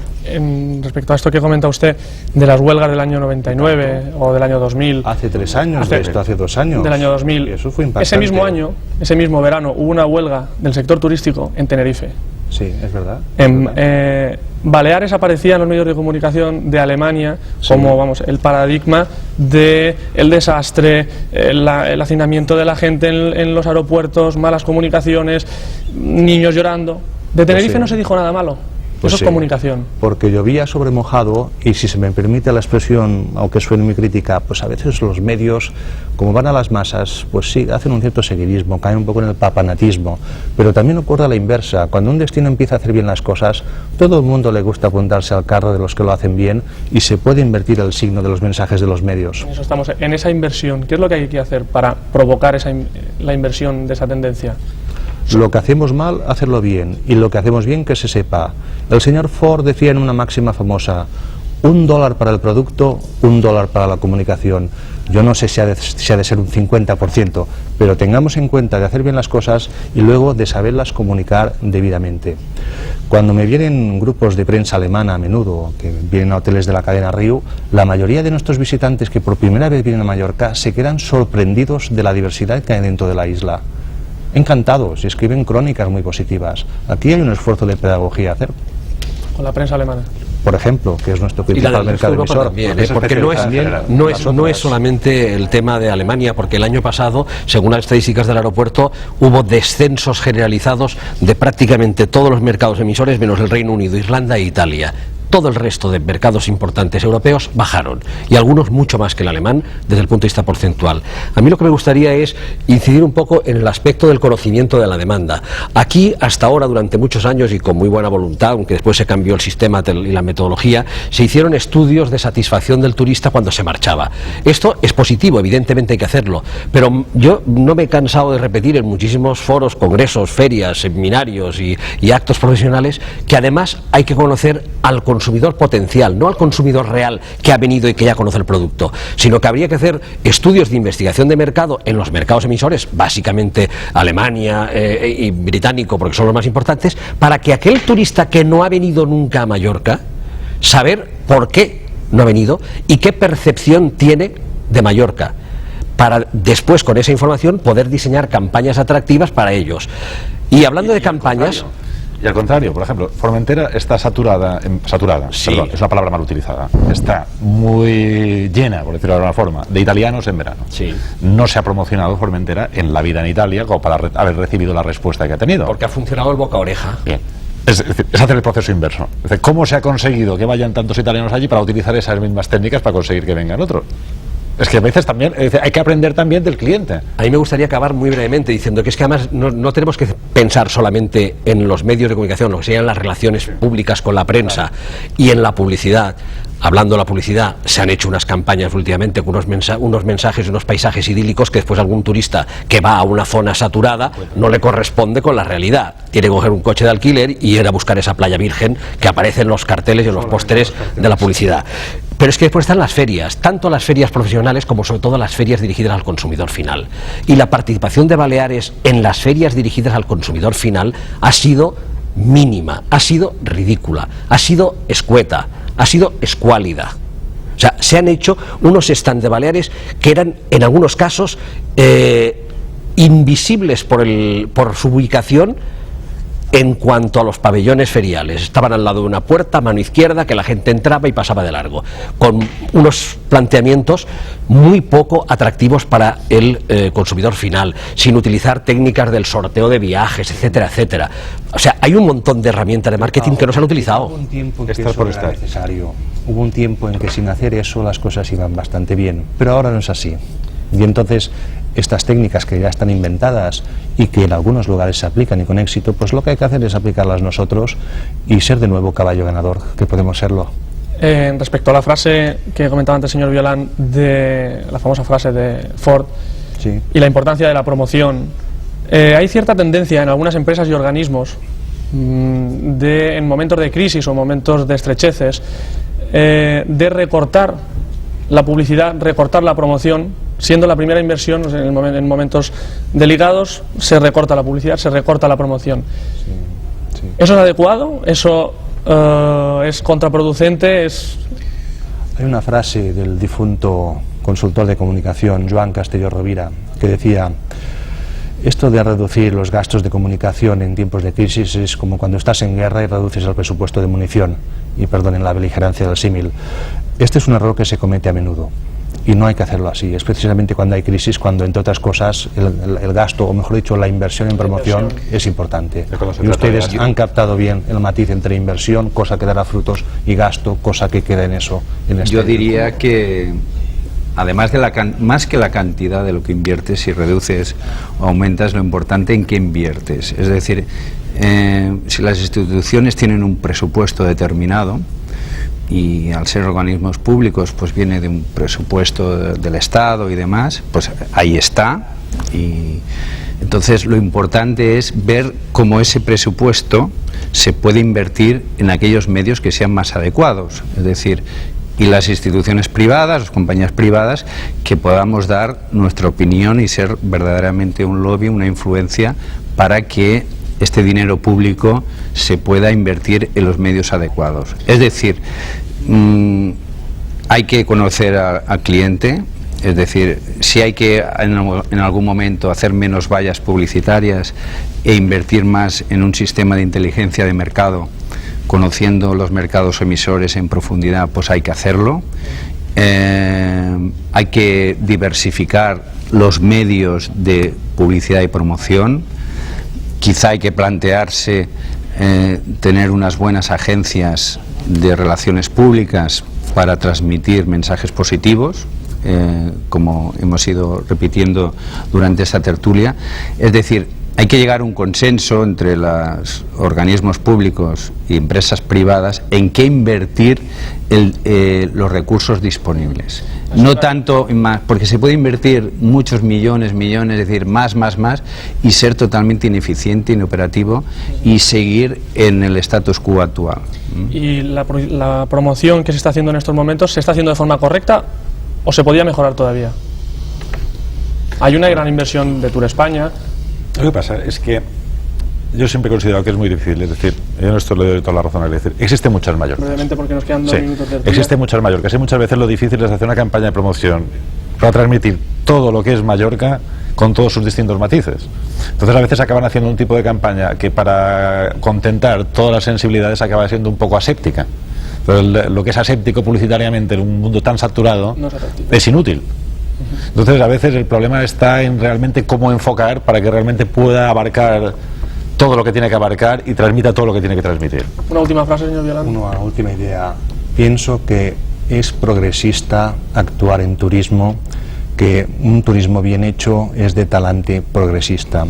respecto a esto que comenta usted, de las huelgas del año 99 o del año 2000. Hace 3 años, hace 2 años. Del año 2000. Eso fue impactante. Ese mismo año, ese mismo verano, hubo una huelga del sector turístico en Tenerife. Sí, es verdad. Baleares aparecía en los medios de comunicación de Alemania como, vamos, el paradigma del desastre, el hacinamiento de la gente en los aeropuertos, malas comunicaciones, niños llorando. De Tenerife no se dijo nada malo. Pues eso es comunicación. Porque llovía sobre mojado, y si se me permite la expresión, aunque suene muy crítica, pues a veces los medios, como van a las masas, pues sí, hacen un cierto seguidismo, caen un poco en el papanatismo, pero también ocurre a la inversa. Cuando un destino empieza a hacer bien las cosas, todo el mundo le gusta apuntarse al carro de los que lo hacen bien, y se puede invertir el signo de los mensajes de los medios. Eso estamos, en esa inversión. ¿Qué es lo que hay que hacer para provocar la inversión de esa tendencia? Lo que hacemos mal, hacerlo bien, y lo que hacemos bien, que se sepa. El señor Ford decía en una máxima famosa: $1 para el producto, $1 para la comunicación. Yo no sé si ha de ser un 50%, pero tengamos en cuenta de hacer bien las cosas y luego de saberlas comunicar debidamente. Cuando me vienen grupos de prensa alemana a menudo, que vienen a hoteles de la cadena Riu, la mayoría de nuestros visitantes que por primera vez vienen a Mallorca se quedan sorprendidos de la diversidad que hay dentro de la isla. Encantados, y escriben crónicas muy positivas. Aquí hay un esfuerzo de pedagogía a hacer. Con la prensa alemana. Por ejemplo, que es nuestro principal mercado emisor. También, porque no es solamente el tema de Alemania, porque el año pasado, según las estadísticas del aeropuerto, hubo descensos generalizados de prácticamente todos los mercados emisores, menos el Reino Unido, Irlanda e Italia. Todo el resto de mercados importantes europeos bajaron, y algunos mucho más que el alemán desde el punto de vista porcentual. A mí lo que me gustaría es incidir un poco en el aspecto del conocimiento de la demanda. Aquí, hasta ahora, durante muchos años y con muy buena voluntad, aunque después se cambió el sistema y la metodología, se hicieron estudios de satisfacción del turista cuando se marchaba. Esto es positivo, evidentemente hay que hacerlo, pero yo no me he cansado de repetir en muchísimos foros, congresos, ferias, seminarios y actos profesionales, que además hay que conocer al consumidor potencial, no al consumidor real que ha venido y que ya conoce el producto, sino que habría que hacer estudios de investigación de mercado en los mercados emisores, básicamente Alemania y británico, porque son los más importantes, para que aquel turista que no ha venido nunca a Mallorca, saber por qué no ha venido y qué percepción tiene de Mallorca, para después con esa información poder diseñar campañas atractivas para ellos. Y hablando de campañas... Y al contrario, por ejemplo, Formentera está saturada, sí. Perdón, es una palabra mal utilizada, está muy llena, por decirlo de alguna forma, de italianos en verano. Sí. No se ha promocionado Formentera en la vida en Italia como para haber recibido la respuesta que ha tenido. Porque ha funcionado el boca a oreja. Bien. Es hacer el proceso inverso. Es decir, ¿cómo se ha conseguido que vayan tantos italianos allí para utilizar esas mismas técnicas para conseguir que vengan otros? Es que a veces también hay que aprender también del cliente. A mí me gustaría acabar muy brevemente diciendo que es que además no tenemos que pensar solamente en los medios de comunicación, lo que sean las relaciones públicas con la prensa y en la publicidad. Hablando de la publicidad, se han hecho unas campañas últimamente con unos mensajes y unos paisajes idílicos que después algún turista que va a una zona saturada no le corresponde con la realidad. Tiene que coger un coche de alquiler y ir a buscar esa playa virgen que aparece en los carteles y en los pósteres de la publicidad. Pero es que después están las ferias, tanto las ferias profesionales como sobre todo las ferias dirigidas al consumidor final. Y la participación de Baleares en las ferias dirigidas al consumidor final ha sido mínima, ha sido ridícula, ha sido escueta, ha sido escuálida. O sea, se han hecho unos stands de Baleares que eran en algunos casos invisibles por su ubicación en cuanto a los pabellones feriales. Estaban al lado de una puerta, a mano izquierda, que la gente entraba y pasaba de largo, con unos planteamientos muy poco atractivos para el consumidor final, sin utilizar técnicas del sorteo de viajes, etcétera, etcétera. O sea, hay un montón de herramientas de marketing que no se han utilizado. Hubo un tiempo en que eso era necesario. Hubo un tiempo en que sin hacer eso las cosas iban bastante bien, pero ahora no es así. Y entonces estas técnicas que ya están inventadas y que en algunos lugares se aplican y con éxito, pues lo que hay que hacer es aplicarlas nosotros y ser de nuevo caballo ganador, que podemos serlo. respecto a la frase que comentaba antes el señor Violán, de la famosa frase de Ford, sí, y la importancia de la promoción, hay cierta tendencia en algunas empresas y organismos en momentos de crisis o momentos de estrecheces de recortar la publicidad, recortar la promoción, siendo la primera inversión en momentos delicados, se recorta la publicidad, se recorta la promoción. sí. ¿Eso es adecuado? ¿Eso es contraproducente? Hay una frase del difunto consultor de comunicación, Joan Castelló Rovira, que decía: esto de reducir los gastos de comunicación en tiempos de crisis es como cuando estás en guerra y reduces el presupuesto de munición, y perdonen la beligerancia del símil. Este es un error que se comete a menudo, y no hay que hacerlo así. Es precisamente cuando hay crisis cuando, entre otras cosas, el gasto, o mejor dicho, la inversión en promoción es importante. Y ustedes han captado bien el matiz entre inversión, cosa que dará frutos, y gasto, cosa que queda en eso. Yo diría que, además de más que la cantidad de lo que inviertes, si reduces o aumentas, lo importante en qué inviertes. Es decir, si las instituciones tienen un presupuesto determinado, y al ser organismos públicos pues viene de un presupuesto del Estado y demás, pues ahí está. Y entonces lo importante es ver cómo ese presupuesto se puede invertir en aquellos medios que sean más adecuados, es decir, y las instituciones privadas, las compañías privadas, que podamos dar nuestra opinión y ser verdaderamente un lobby, una influencia para que este dinero público se pueda invertir en los medios adecuados. Es decir, hay que conocer al cliente, es decir, si hay que en algún momento hacer menos vallas publicitarias e invertir más en un sistema de inteligencia de mercado, conociendo los mercados emisores en profundidad, pues hay que hacerlo. Hay que diversificar los medios de publicidad y promoción. Quizá hay que plantearse tener unas buenas agencias de relaciones públicas para transmitir mensajes positivos, como hemos ido repitiendo durante esta tertulia. Es decir, hay que llegar a un consenso entre los organismos públicos y empresas privadas en qué invertir los recursos disponibles. No tanto en más, porque se puede invertir muchos millones, es decir, más, y ser totalmente ineficiente, inoperativo y seguir en el status quo actual. ¿Y la promoción que se está haciendo en estos momentos se está haciendo de forma correcta o se podía mejorar todavía? Hay una gran inversión de Tour España. Lo que pasa es que yo siempre he considerado que es muy difícil, es decir, yo en esto le doy toda la razón, es decir, existe muchas Mallorcas. Brevemente, porque nos quedan 2 minutos del existe muchas Mallorcas y muchas veces lo difícil es hacer una campaña de promoción para transmitir todo lo que es Mallorca con todos sus distintos matices. Entonces a veces acaban haciendo un tipo de campaña que para contentar todas las sensibilidades acaba siendo un poco aséptica. Entonces, lo que es aséptico publicitariamente en un mundo tan saturado es inútil. Entonces a veces el problema está en realmente cómo enfocar para que realmente pueda abarcar todo lo que tiene que abarcar y transmita todo lo que tiene que transmitir. Una última frase, señor Violán. Una última idea. Pienso que es progresista actuar en turismo, que un turismo bien hecho es de talante progresista,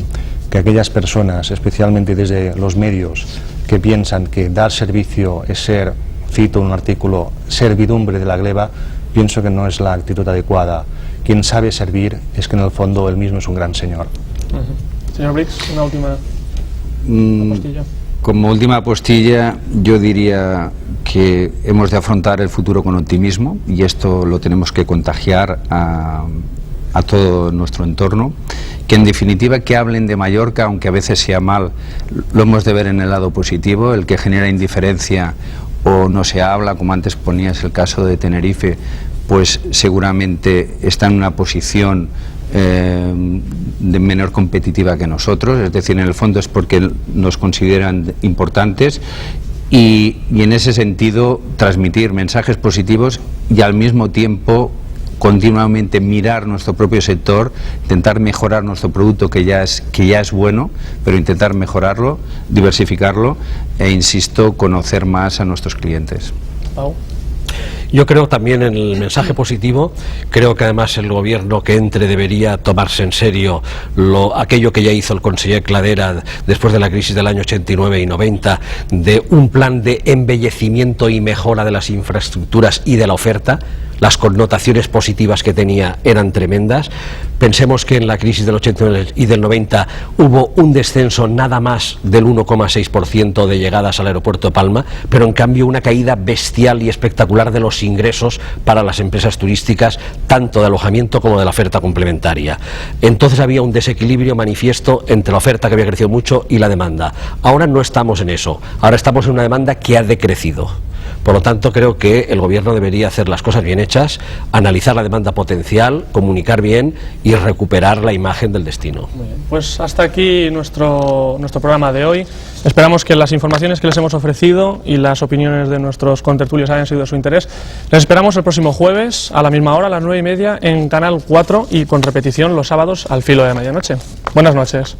que aquellas personas, especialmente desde los medios, que piensan que dar servicio es ser, cito un artículo, servidumbre de la gleba, pienso que no es la actitud adecuada. Quien sabe servir es que en el fondo él mismo es un gran señor. Señor Brix, una última postilla. Como última apostilla, yo diría que hemos de afrontar el futuro con optimismo, y esto lo tenemos que contagiar a todo nuestro entorno, que en definitiva que hablen de Mallorca, aunque a veces sea mal, lo hemos de ver en el lado positivo. El que genera indiferencia o no se habla, como antes ponías el caso de Tenerife, pues seguramente está en una posición de menor competitiva que nosotros, es decir, en el fondo es porque nos consideran importantes, y en ese sentido transmitir mensajes positivos y al mismo tiempo continuamente mirar nuestro propio sector, intentar mejorar nuestro producto que ya es bueno, pero intentar mejorarlo, diversificarlo e, insisto, conocer más a nuestros clientes. Pau. Yo creo también en el mensaje positivo. Creo que además el gobierno que entre debería tomarse en serio aquello que ya hizo el conseller Cladera después de la crisis del año 89 y 90, de un plan de embellecimiento y mejora de las infraestructuras y de la oferta. Las connotaciones positivas que tenía eran tremendas. Pensemos que en la crisis del 89 y del 90 hubo un descenso nada más del 1,6% de llegadas al aeropuerto de Palma, pero en cambio una caída bestial y espectacular de los ingresos para las empresas turísticas, tanto de alojamiento como de la oferta complementaria. Entonces había un desequilibrio manifiesto entre la oferta, que había crecido mucho, y la demanda. Ahora no estamos en eso, ahora estamos en una demanda que ha decrecido. Por lo tanto, creo que el gobierno debería hacer las cosas bien hechas, analizar la demanda potencial, comunicar bien y recuperar la imagen del destino. Muy bien. Pues hasta aquí nuestro programa de hoy. Esperamos que las informaciones que les hemos ofrecido y las opiniones de nuestros contertulios hayan sido de su interés. Les esperamos el próximo jueves a la misma hora, a las 9:30, en Canal 4 y con repetición los sábados al filo de medianoche. Buenas noches.